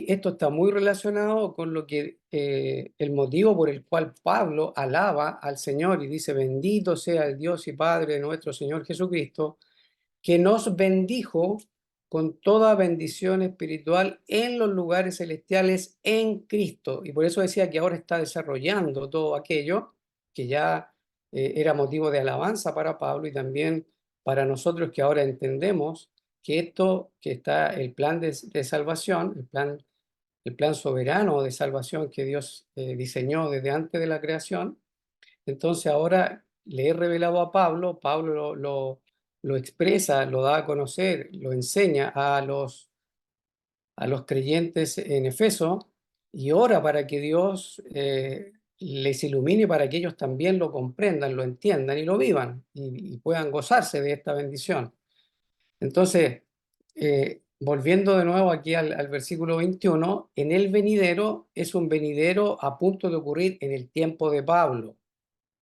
esto está muy relacionado con lo que el motivo por el cual Pablo alaba al Señor y dice, bendito sea el Dios y Padre de nuestro Señor Jesucristo, que nos bendijo con toda bendición espiritual en los lugares celestiales en Cristo. Y por eso decía que ahora está desarrollando todo aquello que ya era motivo de alabanza para Pablo y también para nosotros que ahora entendemos que esto, que está el plan de salvación, el plan soberano de salvación que Dios diseñó desde antes de la creación, entonces ahora le he revelado a Pablo, Pablo lo expresa, lo da a conocer, lo enseña a los creyentes en Efeso y ora para que Dios les ilumine para que ellos también lo comprendan, lo entiendan y lo vivan y puedan gozarse de esta bendición. Entonces, volviendo de nuevo aquí al versículo 21, en el venidero es un venidero a punto de ocurrir en el tiempo de Pablo.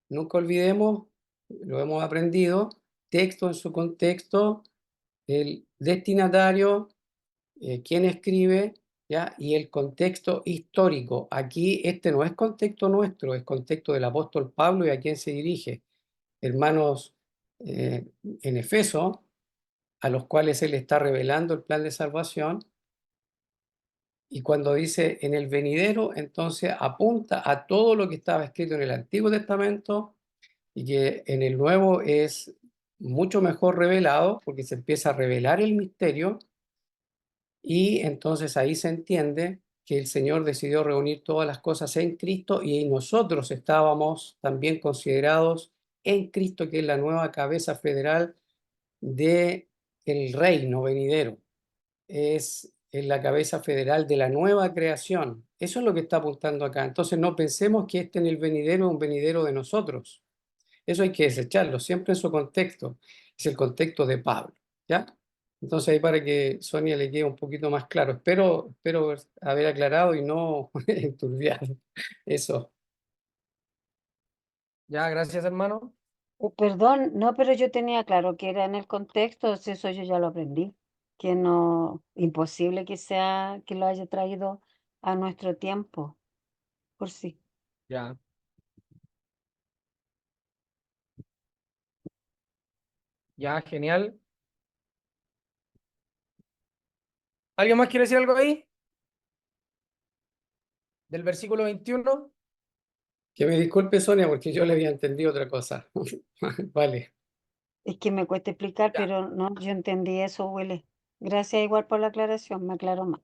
Nunca olvidemos, lo hemos aprendido, texto en su contexto, el destinatario, quién escribe, ¿ya? Y el contexto histórico. Aquí este no es contexto nuestro, es contexto del apóstol Pablo y a quién se dirige. Hermanos en Efeso, a los cuales él está revelando el plan de salvación. Y cuando dice en el venidero, entonces apunta a todo lo que estaba escrito en el Antiguo Testamento y que en el Nuevo es mucho mejor revelado porque se empieza a revelar el misterio y entonces ahí se entiende que el Señor decidió reunir todas las cosas en Cristo y nosotros estábamos también considerados en Cristo, que es la nueva cabeza federal del reino venidero. Es en la cabeza federal de la nueva creación. Eso es lo que está apuntando acá. Entonces no pensemos que este en el venidero es un venidero de nosotros. Eso hay que desecharlo, siempre en su contexto. Es el contexto de Pablo, ¿ya? Entonces ahí para que Sonia le quede un poquito más claro. Espero haber aclarado y no enturbiar eso. Ya, gracias, hermano. Perdón, no, pero yo tenía claro que era en el contexto, si eso yo ya lo aprendí, que no, imposible que sea, que lo haya traído a nuestro tiempo, por sí. Ya. Ya, genial. ¿Alguien más quiere decir algo ahí? Del versículo 21. Que me disculpe Sonia porque yo le había entendido otra cosa. Vale. Es que me cuesta explicar, Ya. pero no, yo entendí eso, Willy. Gracias igual por la aclaración, me aclaró más.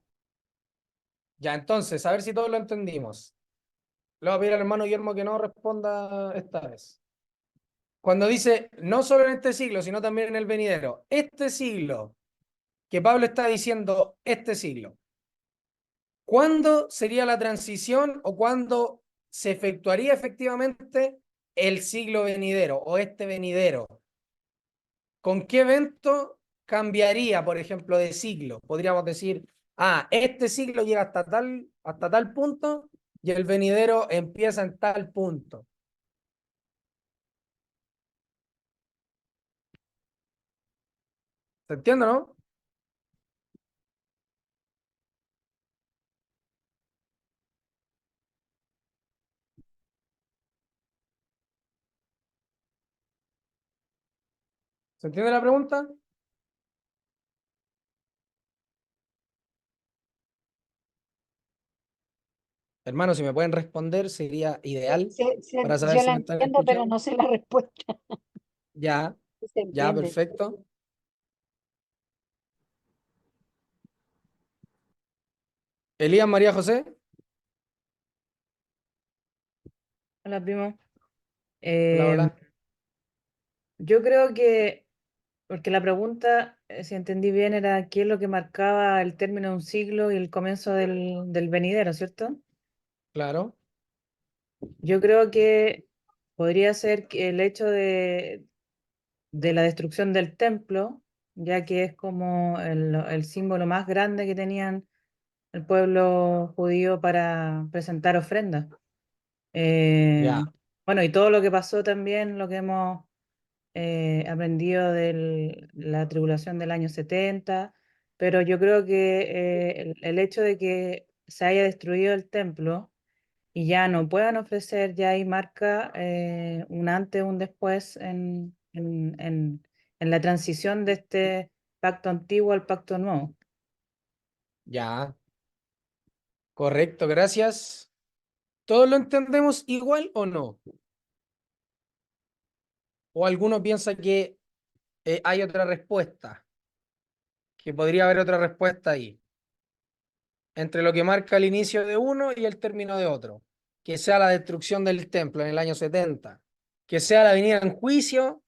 Ya, entonces, a ver si todos lo entendimos. Le voy a pedir al hermano Guillermo que no responda esta vez. Cuando dice, no solo en este siglo, sino también en el venidero, este siglo, que Pablo está diciendo este siglo, ¿cuándo sería la transición o cuándo se efectuaría efectivamente el siglo venidero o este venidero? ¿Con qué evento cambiaría, por ejemplo, de siglo? Podríamos decir, este siglo llega hasta tal punto y el venidero empieza en tal punto. ¿Se entiende, no? ¿Se entiende la pregunta? Hermano, si me pueden responder, sería ideal para saber Yo si la me están entiendo, pero escuchando. no sé la respuesta. Ya, Si se ya, entiende. perfecto. Elías María José. Hola, primo. Hola, Em, hola. yo creo que, porque la pregunta, si entendí bien, era qué es lo que marcaba el término de un siglo y el comienzo del venidero, ¿cierto? Claro. Yo creo que podría ser que el hecho de la destrucción del templo, ya que es como el símbolo más grande que tenían el pueblo judío para presentar ofrendas. Ya. Bueno, y todo lo que pasó también, lo que hemos aprendido de la tribulación del año 70, pero yo creo que el hecho de que se haya destruido el templo y ya no puedan ofrecer, ya ahí marca un antes, un después en la transición de este pacto antiguo al pacto nuevo. Ya. Correcto, gracias. ¿Todos lo entendemos igual o no? ¿O alguno piensa que hay otra respuesta? Que podría haber otra respuesta ahí, entre lo que marca el inicio de uno y el término de otro. Que sea la destrucción del templo en el año 70. Que sea la venida en juicio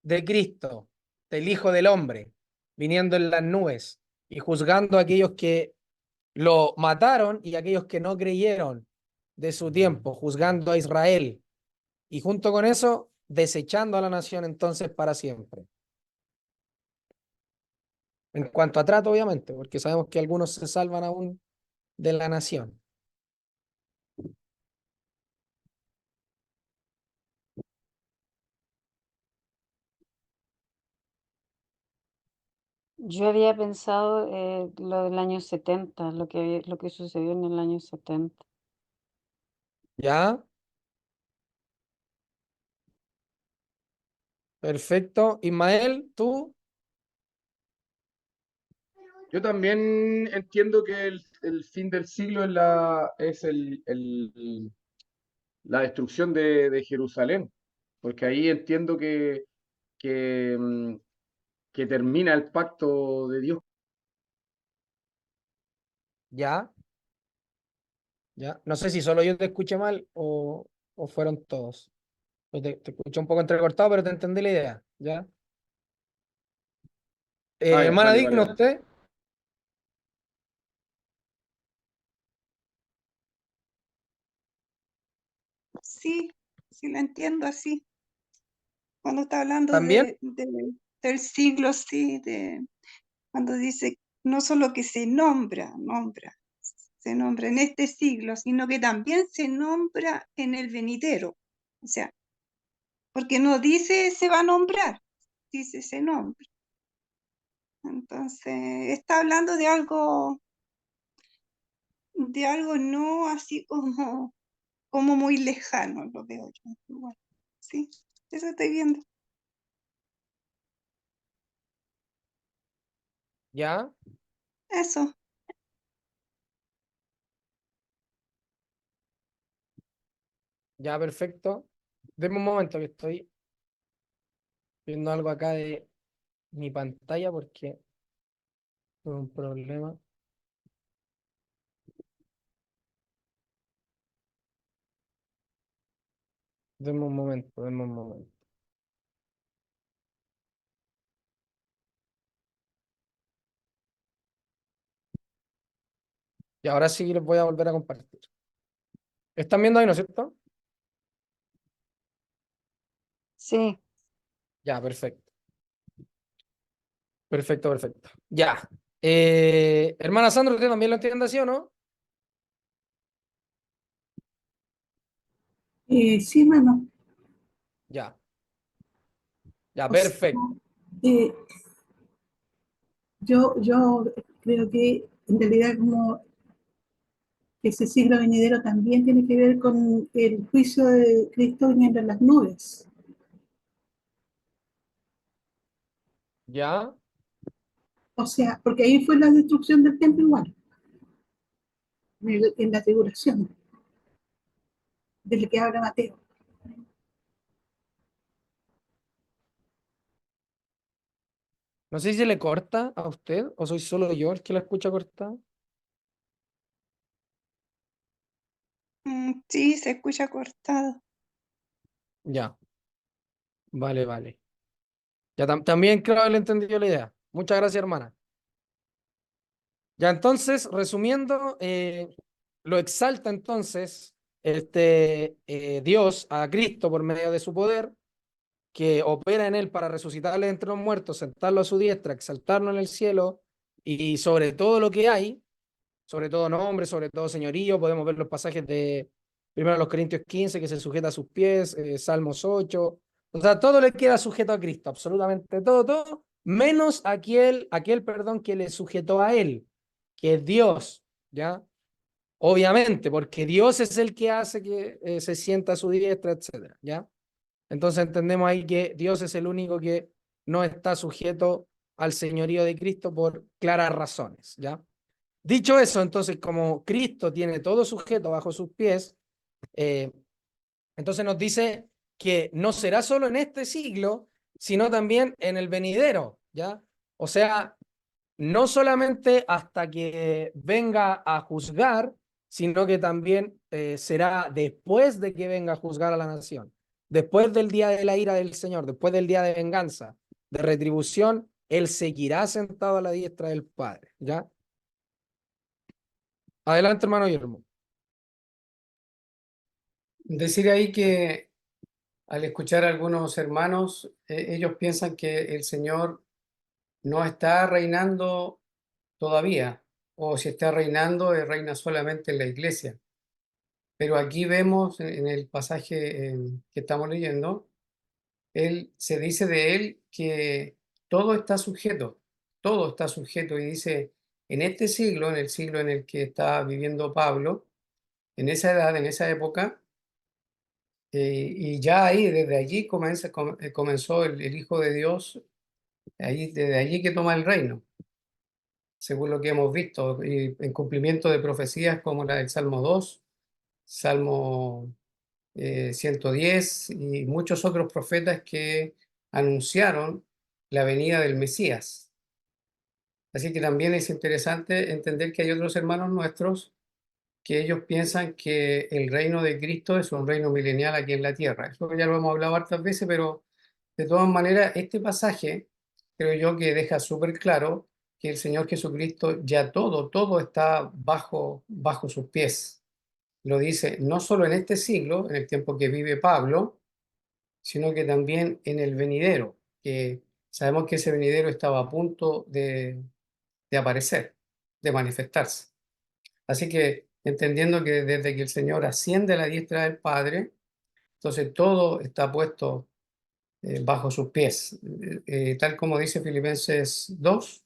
de Cristo, del Hijo del Hombre, viniendo en las nubes y juzgando a aquellos que lo mataron y a aquellos que no creyeron de su tiempo, juzgando a Israel. Y junto con eso, desechando a la nación entonces para siempre. En cuanto a trato, obviamente, porque sabemos que algunos se salvan aún de la nación. Yo había pensado lo del año 70, lo que sucedió en el año 70. ¿Ya? Perfecto. Ismael, tú. Yo también entiendo que el fin del siglo es la destrucción de Jerusalén, porque ahí entiendo que, mm, que termina el pacto de Dios. ¿Ya? ¿Ya? No sé si solo yo te escuché mal o fueron todos. Yo te escuché un poco entrecortado, pero te entendí la idea. ¿Ya? Ah, ya, Hermana vale, vale, Digna, vale. ¿usted? Sí, sí la entiendo así. Cuando está hablando ¿También? del siglo, sí, cuando dice no solo que se nombra en este siglo, sino que también se nombra en el venidero. O sea, porque no dice se va a nombrar, dice se nombra. Entonces, está hablando de algo no así como muy lejano, lo veo yo. Igual. Sí, eso estoy viendo. ¿Ya? Eso. Ya, perfecto. Deme un momento que estoy viendo algo acá de mi pantalla porque tuve un problema. Deme un momento. Y ahora sí les voy a volver a compartir. ¿Están viendo ahí, no es cierto? Sí, Ya, perfecto. Perfecto, perfecto. Ya. Hermana Sandra, ¿usted también lo entiende así o no? Sí, hermano. Ya, ya, O sea, perfecto. eh, yo creo que en realidad como ese siglo venidero también tiene que ver con el juicio de Cristo viniendo en las nubes. Ya, O sea, porque ahí fue la destrucción del templo igual, en la tribulación, del que habla Mateo. no sé si se le corta a usted o soy solo yo el que la escucha cortada. Sí, se escucha cortado. Ya, vale, vale. Ya también creo haber entendido la idea. Muchas gracias, hermana. Ya entonces, resumiendo, lo exalta entonces Dios a Cristo por medio de su poder, que opera en él para resucitarle entre los muertos, sentarlo a su diestra, exaltarlo en el cielo y sobre todo lo que hay, sobre todo nombre, sobre todo señorío. Podemos ver los pasajes de 1 Corintios 15 que se sujeta a sus pies, Salmos 8. O sea, todo le queda sujeto a Cristo, absolutamente todo, todo, menos perdón, que le sujetó a él, que es Dios, ¿ya? Obviamente, porque Dios es el que hace que se sienta a su diestra, etcétera, ¿ya? Entonces entendemos ahí que Dios es el único que no está sujeto al señorío de Cristo por claras razones, ¿ya? Dicho eso, entonces, como Cristo tiene todo sujeto bajo sus pies, eh, entonces nos dice que no será solo en este siglo, sino también en el venidero, ¿ya? O sea, no solamente hasta que venga a juzgar, sino que también será después de que venga a juzgar a la nación, después del día de la ira del Señor, después del día de venganza, de retribución, Él seguirá sentado a la diestra del Padre, ¿ya? Adelante, hermano Guillermo. Decir ahí que al escuchar a algunos hermanos, ellos piensan que el Señor no está reinando todavía, o si está reinando, reina solamente en la iglesia. Pero aquí vemos en el pasaje que estamos leyendo, se dice de él que todo está sujeto, y dice, en este siglo, en el siglo en el que está viviendo Pablo, en esa edad, en esa época, y ya ahí, desde allí comenzó el Hijo de Dios, desde allí que toma el reino, según lo que hemos visto, y en cumplimiento de profecías como la del Salmo 2, Salmo 110 y muchos otros profetas que anunciaron la venida del Mesías. Así que también es interesante entender que hay otros hermanos nuestros que ellos piensan que el reino de Cristo es un reino milenial aquí en la tierra. Eso ya lo hemos hablado hartas veces, pero de todas maneras, este pasaje creo yo que deja súper claro que el Señor Jesucristo ya todo está bajo sus pies. Lo dice no solo en este siglo, en el tiempo que vive Pablo, sino que también en el venidero, que sabemos que ese venidero estaba a punto de aparecer, de manifestarse. Así que entendiendo que desde que el Señor asciende a la diestra del Padre, entonces todo está puesto bajo sus pies, tal como dice Filipenses 2,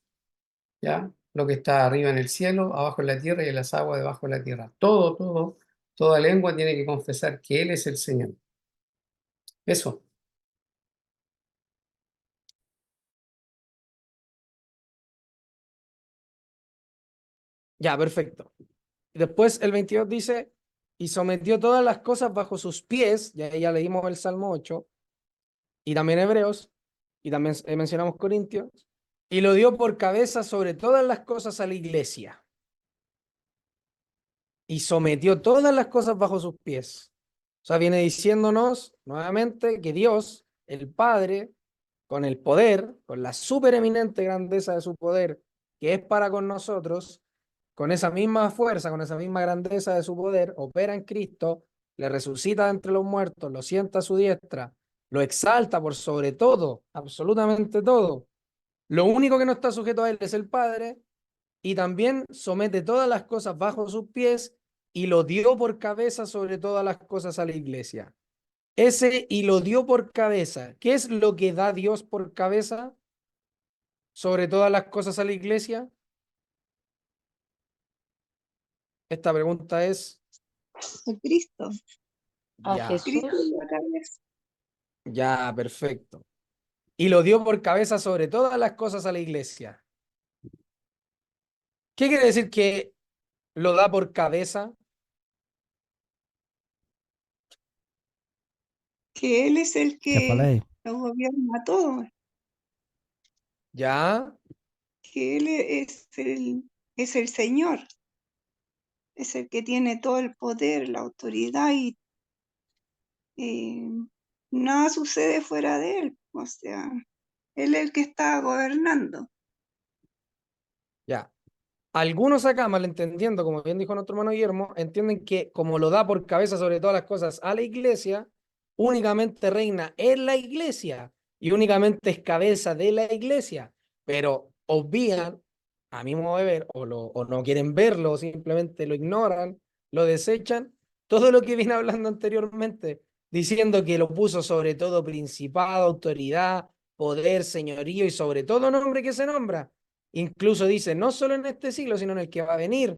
¿ya? Lo que está arriba en el cielo, abajo en la tierra y en las aguas debajo de la tierra. Toda lengua tiene que confesar que Él es el Señor. Eso. Ya, perfecto. Después el 22 dice, y sometió todas las cosas bajo sus pies, ya leímos el Salmo 8, y también Hebreos, y también mencionamos Corintios, y lo dio por cabeza sobre todas las cosas a la iglesia. Y sometió todas las cosas bajo sus pies. O sea, viene diciéndonos nuevamente que Dios, el Padre, con el poder, con la supereminente grandeza de su poder, que es para con nosotros, con esa misma fuerza, con esa misma grandeza de su poder, opera en Cristo, le resucita de entre los muertos, lo sienta a su diestra, lo exalta por sobre todo, absolutamente todo. Lo único que no está sujeto a él es el Padre, y también somete todas las cosas bajo sus pies y lo dio por cabeza sobre todas las cosas a la iglesia. Ese y lo dio por cabeza. ¿Qué es lo que da Dios por cabeza sobre todas las cosas a la iglesia? Esta pregunta es De Cristo. A ya, Cristo Jesús. es la cabeza. ya, perfecto. Y lo dio por cabeza sobre todas las cosas a la iglesia. ¿Qué quiere decir que lo da por cabeza? Que Él es el ¿Qué que palabra? lo gobierna todo. Ya, Que Él es el Señor. Es el que tiene todo el poder, la autoridad y nada sucede fuera de él. O sea, él es el que está gobernando. Ya. Algunos acá, malentendiendo, como bien dijo nuestro hermano Guillermo, entienden que como lo da por cabeza sobre todas las cosas a la iglesia, únicamente reina en la iglesia y únicamente es cabeza de la iglesia, pero obvian, a mi modo de ver, o no quieren verlo, o simplemente lo ignoran, lo desechan, todo lo que viene hablando anteriormente, diciendo que lo puso sobre todo principado, autoridad, poder, señorío y sobre todo nombre que se nombra. Incluso dice, no solo en este siglo, sino en el que va a venir.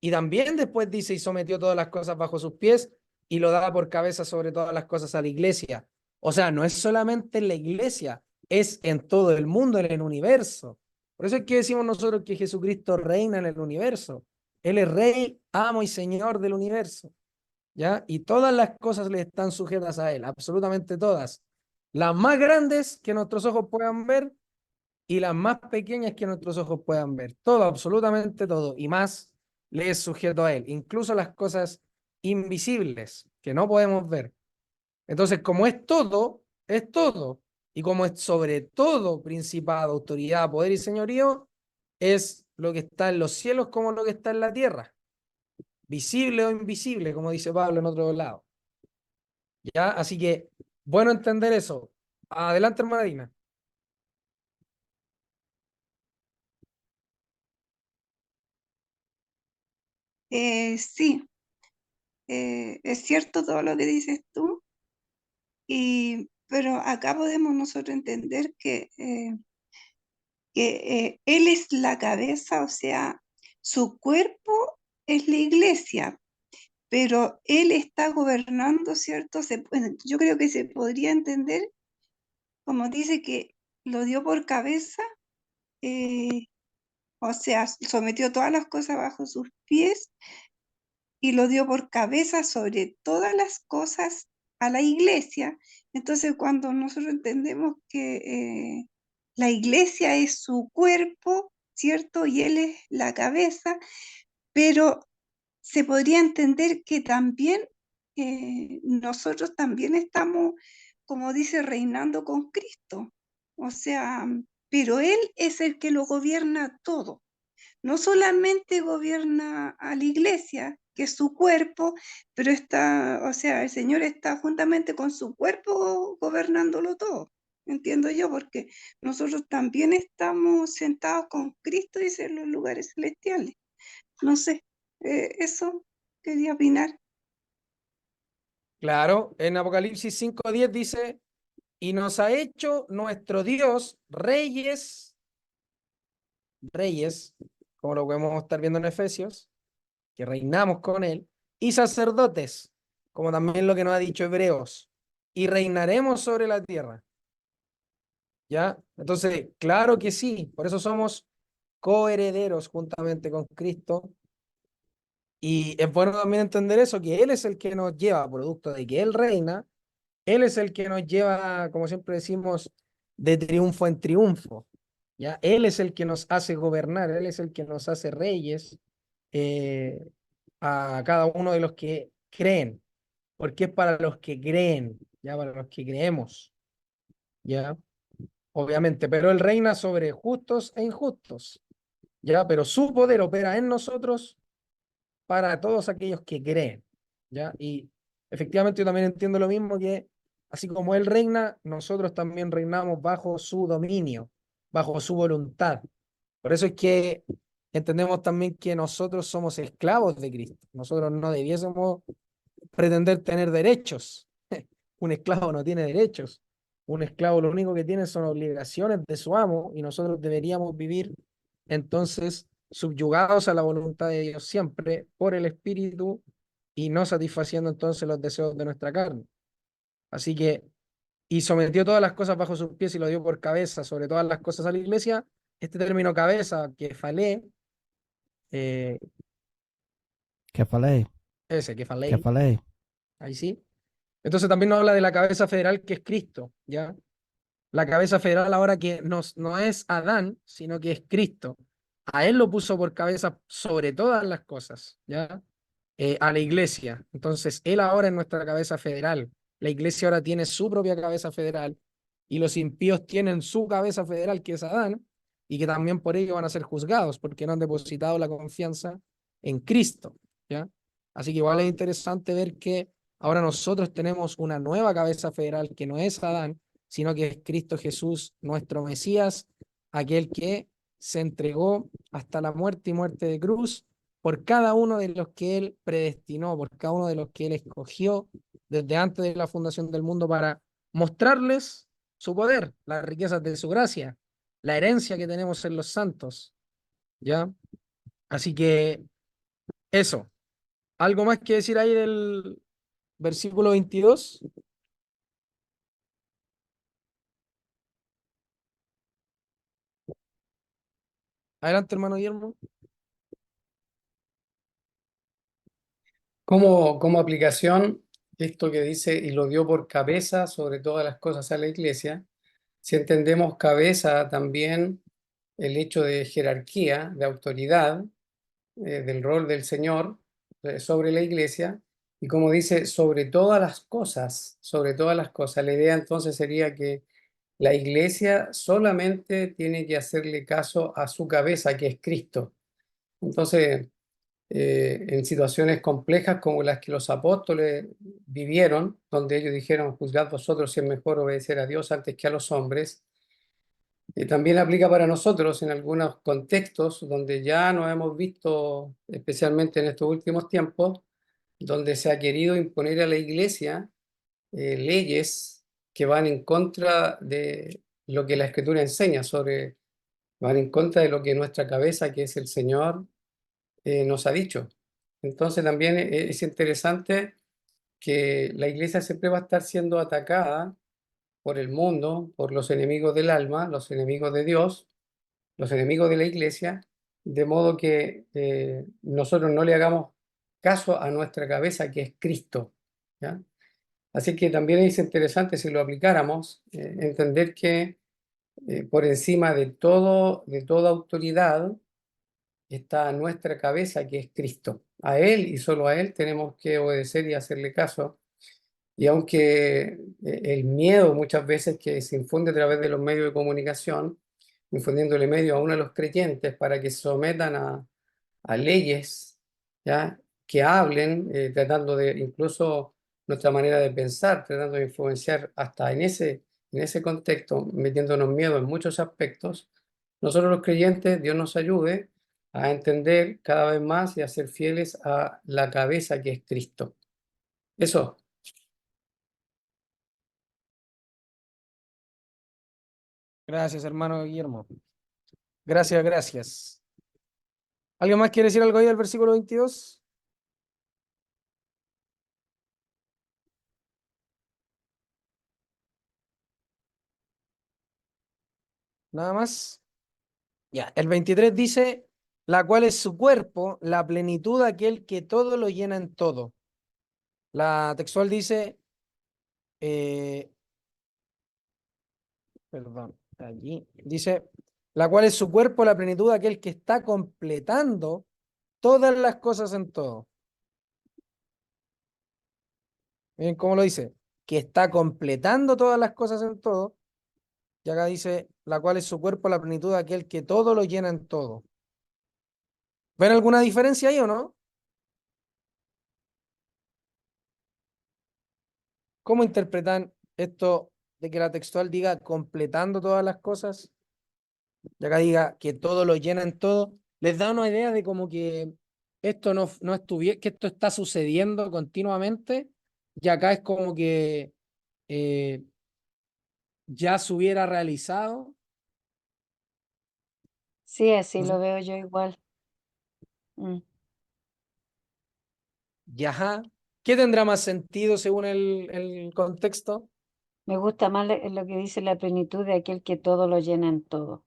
Y también después dice, y sometió todas las cosas bajo sus pies y lo daba por cabeza sobre todas las cosas a la iglesia. O sea, no es solamente en la iglesia, es en todo el mundo, en el universo. Por eso es que decimos nosotros que Jesucristo reina en el universo. Él es rey, amo y señor del universo. ¿Ya? Y todas las cosas le están sujetas a él, absolutamente todas. Las más grandes que nuestros ojos puedan ver y las más pequeñas que nuestros ojos puedan ver. Todo, absolutamente todo, y más le es sujeto a él, incluso las cosas invisibles que no podemos ver. Entonces, como es todo, es todo. Y como es sobre todo principado, autoridad, poder y señorío, es lo que está en los cielos como lo que está en la tierra, visible o invisible, como dice Pablo en otro lado. ¿Ya? Así que, bueno entender eso. Adelante, hermana Dina. Sí, es cierto todo lo que dices tú, pero acá podemos nosotros entender que Él es la cabeza, o sea, su cuerpo es la iglesia, pero Él está gobernando, ¿cierto? Yo creo que se podría entender, como dice que lo dio por cabeza, eh, o sea, sometió todas las cosas bajo sus pies y lo dio por cabeza sobre todas las cosas a la iglesia. Entonces, cuando nosotros entendemos que la iglesia es su cuerpo, ¿cierto? Y Él es la cabeza, pero se podría entender que también nosotros también estamos, como dice, reinando con Cristo. O sea, pero Él es el que lo gobierna todo. No solamente gobierna a la iglesia, que es su cuerpo, pero está, o sea, el Señor está juntamente con su cuerpo gobernándolo todo. Entiendo yo, porque nosotros también estamos sentados con Cristo, dice, en los lugares celestiales. No sé, eso quería opinar. Claro, en Apocalipsis 5:10 dice, y nos ha hecho nuestro Dios reyes, como lo podemos estar viendo en Efesios, que reinamos con él, y sacerdotes, como también lo que nos ha dicho Hebreos, y reinaremos sobre la tierra. ¿Ya? Entonces, claro que sí, por eso somos coherederos juntamente con Cristo. Y es bueno también entender eso, que Él es el que nos lleva, producto de que Él reina, Él es el que nos lleva, como siempre decimos, de triunfo en triunfo. ¿Ya? Él es el que nos hace gobernar, Él es el que nos hace reyes eh, a cada uno de los que creen, porque es para los que creen, ya para los que creemos, ya, obviamente, pero Él reina sobre justos e injustos, ya, pero su poder opera en nosotros para todos aquellos que creen, ya, y efectivamente yo también entiendo lo mismo que así como Él reina, nosotros también reinamos bajo su dominio, bajo su voluntad. Por eso es que entendemos también que nosotros somos esclavos de Cristo. Nosotros no debiésemos pretender tener derechos. Un esclavo no tiene derechos. Un esclavo lo único que tiene son obligaciones de su amo y nosotros deberíamos vivir entonces subyugados a la voluntad de Dios siempre por el Espíritu y no satisfaciendo entonces los deseos de nuestra carne. Así que, y sometió todas las cosas bajo sus pies y lo dio por cabeza sobre todas las cosas a la iglesia. Este término cabeza, que falé, eh, Que falei, ese, que que falé, falei. ahí sí. Entonces también nos habla de la cabeza federal que es Cristo, ¿ya? La cabeza federal ahora que no es Adán, sino que es Cristo. A él lo puso por cabeza sobre todas las cosas, ¿ya? A la iglesia. Entonces, él ahora es nuestra cabeza federal, la iglesia ahora tiene su propia cabeza federal y los impíos tienen su cabeza federal, que es Adán, y que también por ello van a ser juzgados porque no han depositado la confianza en Cristo, ¿ya? Así que igual es interesante ver que ahora nosotros tenemos una nueva cabeza federal que no es Adán, sino que es Cristo Jesús, nuestro Mesías, aquel que se entregó hasta la muerte y muerte de cruz por cada uno de los que Él predestinó, por cada uno de los que Él escogió desde antes de la fundación del mundo para mostrarles su poder, las riquezas de su gracia, la herencia que tenemos en los santos, ¿ya? Así que eso. ¿Algo más que decir ahí del versículo 22? Adelante, hermano Guillermo. Como aplicación, esto que dice, y lo dio por cabeza sobre todas las cosas a la iglesia, si entendemos cabeza también el hecho de jerarquía, de autoridad, del rol del Señor sobre la iglesia, y como dice, sobre todas las cosas, la idea entonces sería que la iglesia solamente tiene que hacerle caso a su cabeza, que es Cristo. Entonces, en situaciones complejas como las que los apóstoles vivieron, donde ellos dijeron, juzgad vosotros si es mejor obedecer a Dios antes que a los hombres, también aplica para nosotros en algunos contextos donde ya nos hemos visto, especialmente en estos últimos tiempos, donde se ha querido imponer a la iglesia leyes que van en contra de lo que la Escritura enseña van en contra de lo que nuestra cabeza, que es el Señor, nos ha dicho. Entonces también es interesante que la iglesia siempre va a estar siendo atacada por el mundo, por los enemigos del alma, los enemigos de Dios, los enemigos de la iglesia, de modo que nosotros no le hagamos caso a nuestra cabeza, que es Cristo, ¿ya? Así que también es interesante, si lo aplicáramos, entender que por encima de toda autoridad, está nuestra cabeza, que es Cristo. A Él y solo a Él tenemos que obedecer y hacerle caso. Y aunque el miedo muchas veces que se infunde a través de los medios de comunicación, infundiéndole medio a uno de los creyentes para que se sometan a leyes, ¿ya? Que hablen, tratando de incluso nuestra manera de pensar, tratando de influenciar hasta en ese contexto, metiéndonos miedo en muchos aspectos. Nosotros los creyentes, Dios nos ayude a entender cada vez más y a ser fieles a la cabeza, que es Cristo. Eso. Gracias, hermano Guillermo. Gracias, gracias. ¿Alguien más quiere decir algo ahí del versículo 22? Nada más. Ya, el 23 dice, la cual es su cuerpo, la plenitud de aquel que todo lo llena en todo. La textual dice, eh, perdón, allí dice, la cual es su cuerpo, la plenitud de aquel que está completando todas las cosas en todo. Miren cómo lo dice, que está completando todas las cosas en todo. Y acá dice, la cual es su cuerpo, la plenitud de aquel que todo lo llena en todo. ¿Ven alguna diferencia ahí o no? ¿Cómo interpretan esto de que la textual diga completando todas las cosas? Y acá diga que todo lo llena en todo. Les da una idea de como que esto no estuviera, que esto está sucediendo continuamente. Y acá es como que eh, ya se hubiera realizado. Sí, así No sé. lo veo yo igual. Mm. Y ajá, ¿qué tendrá más sentido según el contexto? Me gusta más lo que dice la plenitud de aquel que todo lo llena en todo.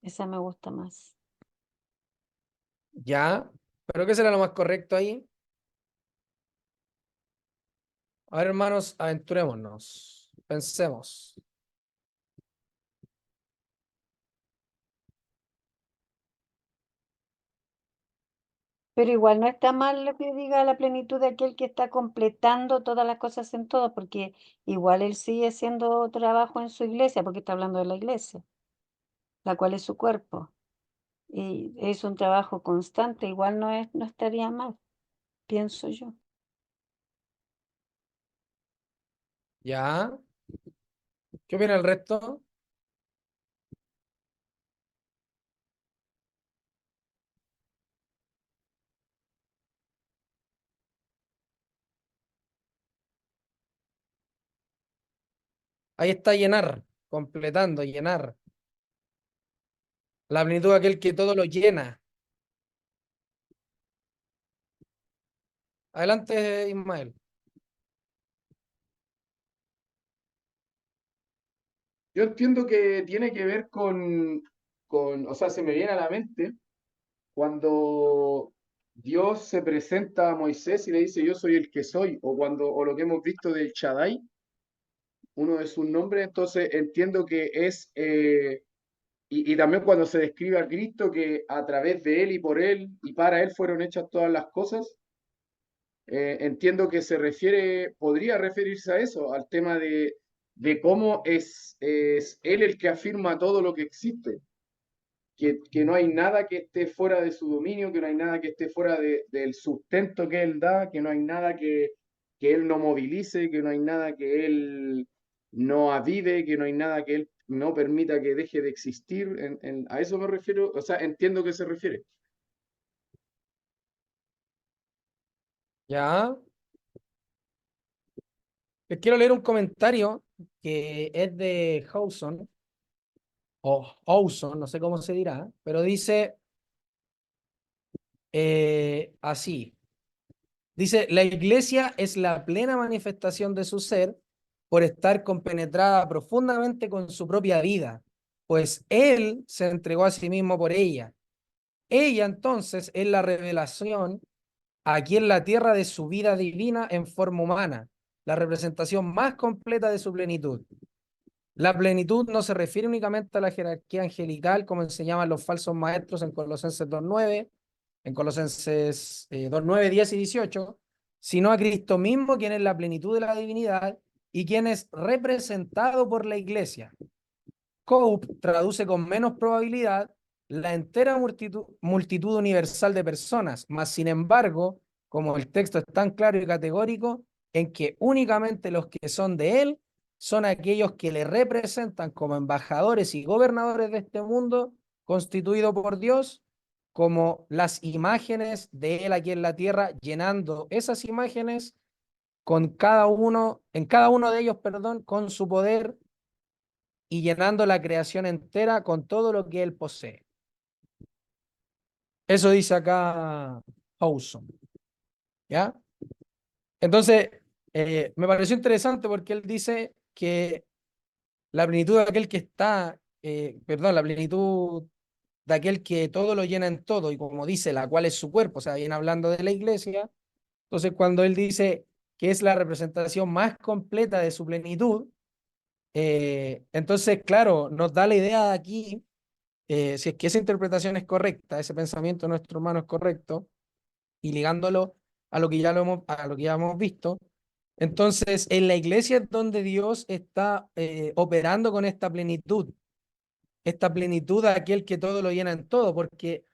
Esa me gusta más. Ya, pero ¿qué será lo más correcto ahí? A ver, hermanos, aventurémonos. Pensemos. Pero igual no está mal lo que diga la plenitud de aquel que está completando todas las cosas en todo, porque igual él sigue haciendo trabajo en su iglesia, porque está hablando de la iglesia, la cual es su cuerpo. Y es un trabajo constante, igual no estaría mal, pienso yo. ¿Ya? ¿Qué opina el resto? Ahí está llenar, completando, llenar. La plenitud de aquel que todo lo llena. Adelante, Ismael. Yo entiendo que tiene que ver o sea, se me viene a la mente cuando Dios se presenta a Moisés y le dice, yo soy el que soy, o lo que hemos visto del Shaddai, uno de sus nombres, entonces entiendo que es, y también cuando se describe a Cristo, que a través de Él y por Él y para Él fueron hechas todas las cosas, entiendo que podría referirse a eso, al tema de cómo es Él el que afirma todo lo que existe, que no hay nada que esté fuera de su dominio, que no hay nada que esté fuera del sustento que Él da, que no hay nada que Él no movilice, que no hay nada que Él no avive, que no hay nada que Él no permita que deje de existir. A eso me refiero, o sea, entiendo que se refiere. ¿Ya? Les quiero leer un comentario que es de Hawson, o Hawson, no sé cómo se dirá, pero dice así. Dice, la iglesia es la plena manifestación de su ser por estar compenetrada profundamente con su propia vida, pues él se entregó a sí mismo por ella. Ella entonces es la revelación aquí en la tierra de su vida divina en forma humana, la representación más completa de su plenitud. La plenitud no se refiere únicamente a la jerarquía angelical, como enseñaban los falsos maestros en Colosenses 2.9, en Colosenses 2.9, 10 y 18, sino a Cristo mismo, quien es la plenitud de la divinidad y quien es representado por la iglesia. Cope traduce con menos probabilidad la entera multitud universal de personas, mas sin embargo, como el texto es tan claro y categórico, en que únicamente los que son de él son aquellos que le representan como embajadores y gobernadores de este mundo constituido por Dios, como las imágenes de él aquí en la tierra, llenando esas imágenes con en cada uno de ellos, perdón, con su poder y llenando la creación entera con todo lo que él posee. Eso dice acá Hawson, ¿ya? Entonces, me pareció interesante porque él dice que la plenitud de aquel que está, la plenitud de aquel que todo lo llena en todo, y como dice, la cual es su cuerpo, o sea, viene hablando de la iglesia. Entonces, cuando él dice que es la representación más completa de su plenitud, entonces, claro, nos da la idea de aquí, si es que esa interpretación es correcta, ese pensamiento de nuestro hermano es correcto, y ligándolo a lo que a lo que ya hemos visto, entonces en la iglesia es donde Dios está operando con esta plenitud de aquel que todo lo llena en todo, porque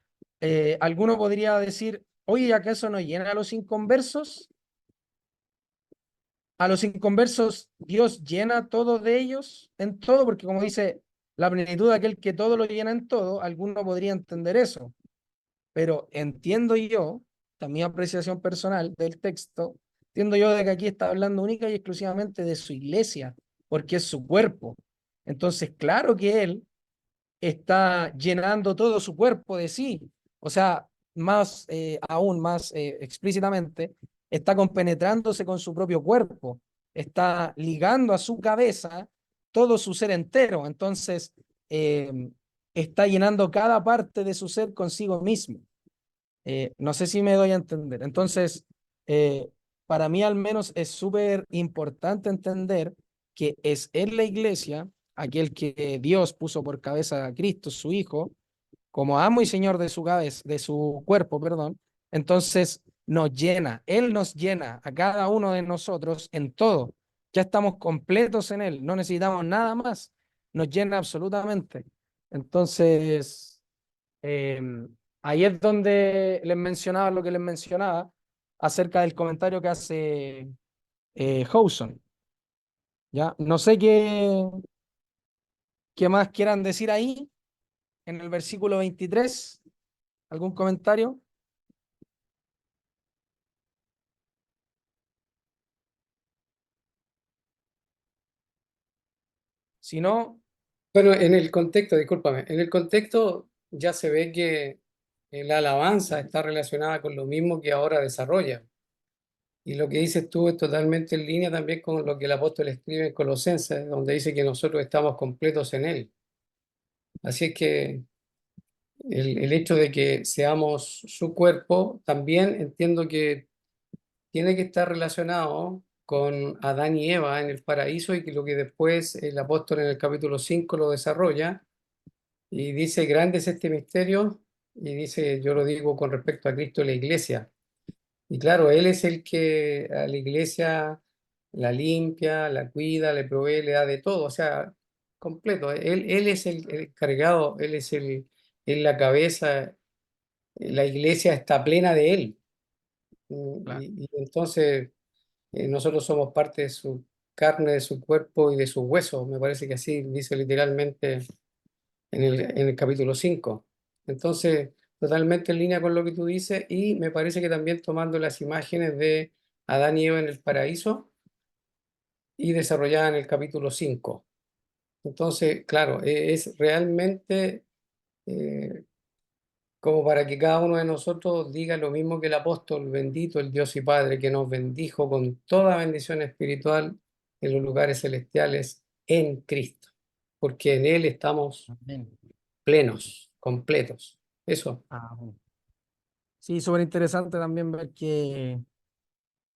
alguno podría decir, oye, ¿acaso no llena a los inconversos? A los inconversos Dios llena todo de ellos en todo, porque como dice, la plenitud de aquel que todo lo llena en todo, alguno podría entender eso, pero entiendo yo, también apreciación personal del texto, entiendo yo de que aquí está hablando única y exclusivamente de su iglesia, porque es su cuerpo. Entonces, claro que él está llenando todo su cuerpo de sí. O sea, aún más explícitamente, está compenetrándose con su propio cuerpo, está ligando a su cabeza todo su ser entero. Entonces, está llenando cada parte de su ser consigo mismo. No sé si me doy a entender. Entonces, eh, para mí al menos es súper importante entender que es en la iglesia aquel que Dios puso por cabeza a Cristo, su Hijo, como amo y Señor de su cabeza, de su cuerpo, perdón, Entonces nos llena, Él nos llena a cada uno de nosotros en todo. Ya estamos completos en Él, no necesitamos nada más, nos llena absolutamente. Entonces, ahí es donde les mencionaba lo que les mencionaba acerca del comentario que hace Howson. ¿Ya? No sé qué más quieran decir ahí en el versículo 23. ¿Algún comentario? Si no, Bueno, en el contexto, discúlpame, en el contexto ya se ve que la alabanza está relacionada con lo mismo que ahora desarrolla. Y lo que dices tú es totalmente en línea también con lo que el apóstol escribe en Colosenses, donde dice que nosotros estamos completos en Él. Así es que el hecho de que seamos su cuerpo también entiendo que tiene que estar relacionado con Adán y Eva en el paraíso y que lo que después el apóstol en el capítulo 5 lo desarrolla y dice, grande es este misterio, y dice, yo lo digo con respecto a Cristo y la iglesia. Y claro, Él es el que a la iglesia la limpia, la cuida, le provee, le da de todo, o sea, completo. Él es el cargado, Él es la cabeza, la iglesia está plena de Él. claro. Y entonces nosotros somos parte de su carne, de su cuerpo y de sus huesos. Me parece que así dice literalmente en el capítulo 5. Entonces, totalmente en línea con lo que tú dices y me parece que también tomando las imágenes de Adán y Eva en el paraíso y desarrollada en el capítulo 5. Entonces, claro, es realmente como para que cada uno de nosotros diga lo mismo que el apóstol, bendito el Dios y Padre que nos bendijo con toda bendición espiritual en los lugares celestiales en Cristo, porque en Él estamos Amén. plenos, completos. Eso. Amén. Sí, súper interesante también ver que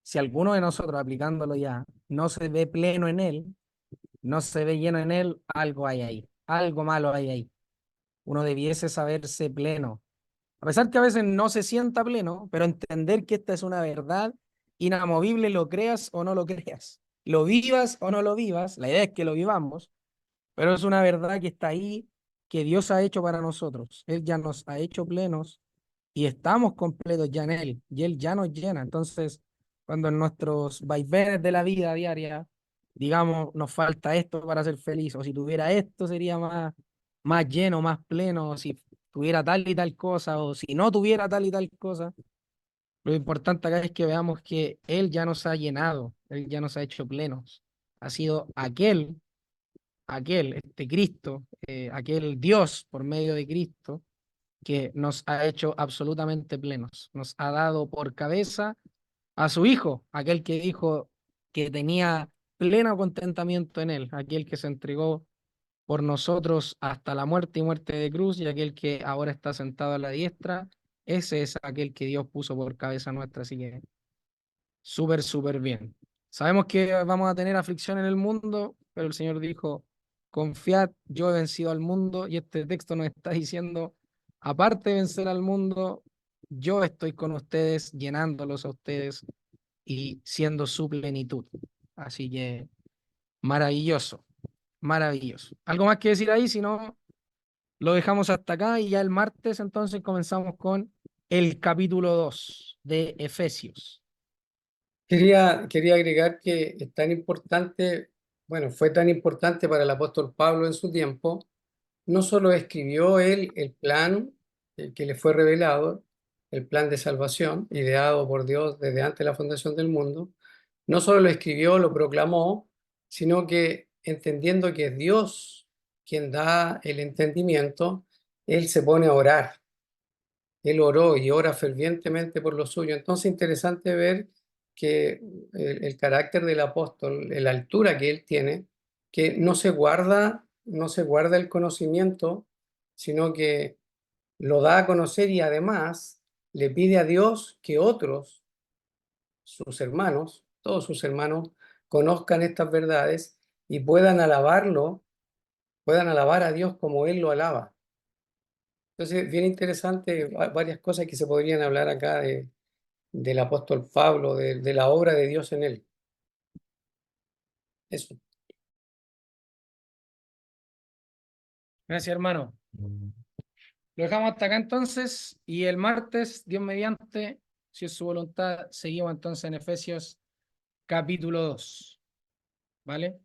si alguno de nosotros aplicándolo ya no se ve pleno en él, no se ve lleno en él, algo hay ahí, algo malo hay ahí. Uno debiese saberse pleno. A pesar que a veces no se sienta pleno, pero entender que esta es una verdad inamovible, lo creas o no lo creas, lo vivas o no lo vivas, la idea es que lo vivamos, pero es una verdad que está ahí, que Dios ha hecho para nosotros. Él ya nos ha hecho plenos y estamos completos ya en Él, y Él ya nos llena. Entonces, cuando en nuestros vaivenes de la vida diaria, digamos, nos falta esto para ser feliz, o si tuviera esto sería más lleno, más pleno, o si tuviera tal y tal cosa, o si no tuviera tal y tal cosa, lo importante acá es que veamos que Él ya nos ha llenado, Él ya nos ha hecho plenos. Ha sido este Cristo, aquel Dios por medio de Cristo, que nos ha hecho absolutamente plenos. Nos ha dado por cabeza a su Hijo, aquel que dijo que tenía pleno contentamiento en él, aquel que se entregó por nosotros hasta la muerte y muerte de cruz, y aquel que ahora está sentado a la diestra, ese es aquel que Dios puso por cabeza nuestra, así que súper, súper bien. Sabemos que vamos a tener aflicción en el mundo, pero el Señor dijo, confiad, yo he vencido al mundo, y este texto nos está diciendo, aparte de vencer al mundo, yo estoy con ustedes, llenándolos a ustedes y siendo su plenitud. Así que maravilloso, maravilloso. ¿Algo más que decir ahí? Si no, lo dejamos hasta acá y ya el martes entonces comenzamos con el capítulo 2 de Efesios. Quería agregar que es tan importante, bueno, fue tan importante para el apóstol Pablo en su tiempo, no solo escribió él el plan que le fue revelado, el plan de salvación ideado por Dios desde antes de la fundación del mundo, no solo lo escribió, lo proclamó, sino que entendiendo que es Dios quien da el entendimiento, él se pone a orar. Él oró y ora fervientemente por lo suyo. Entonces, interesante ver que el carácter del apóstol, la altura que él tiene, que no se guarda el conocimiento, sino que lo da a conocer y además le pide a Dios que otros, sus hermanos, todos sus hermanos, conozcan estas verdades y puedan alabarlo, puedan alabar a Dios como él lo alaba. Entonces, bien interesante, varias cosas que se podrían hablar acá del apóstol Pablo, de la obra de Dios en él. Eso. Gracias, hermano. Lo dejamos hasta acá entonces y el martes, Dios mediante, si es su voluntad, seguimos entonces en Efesios capítulo 2. ¿Vale?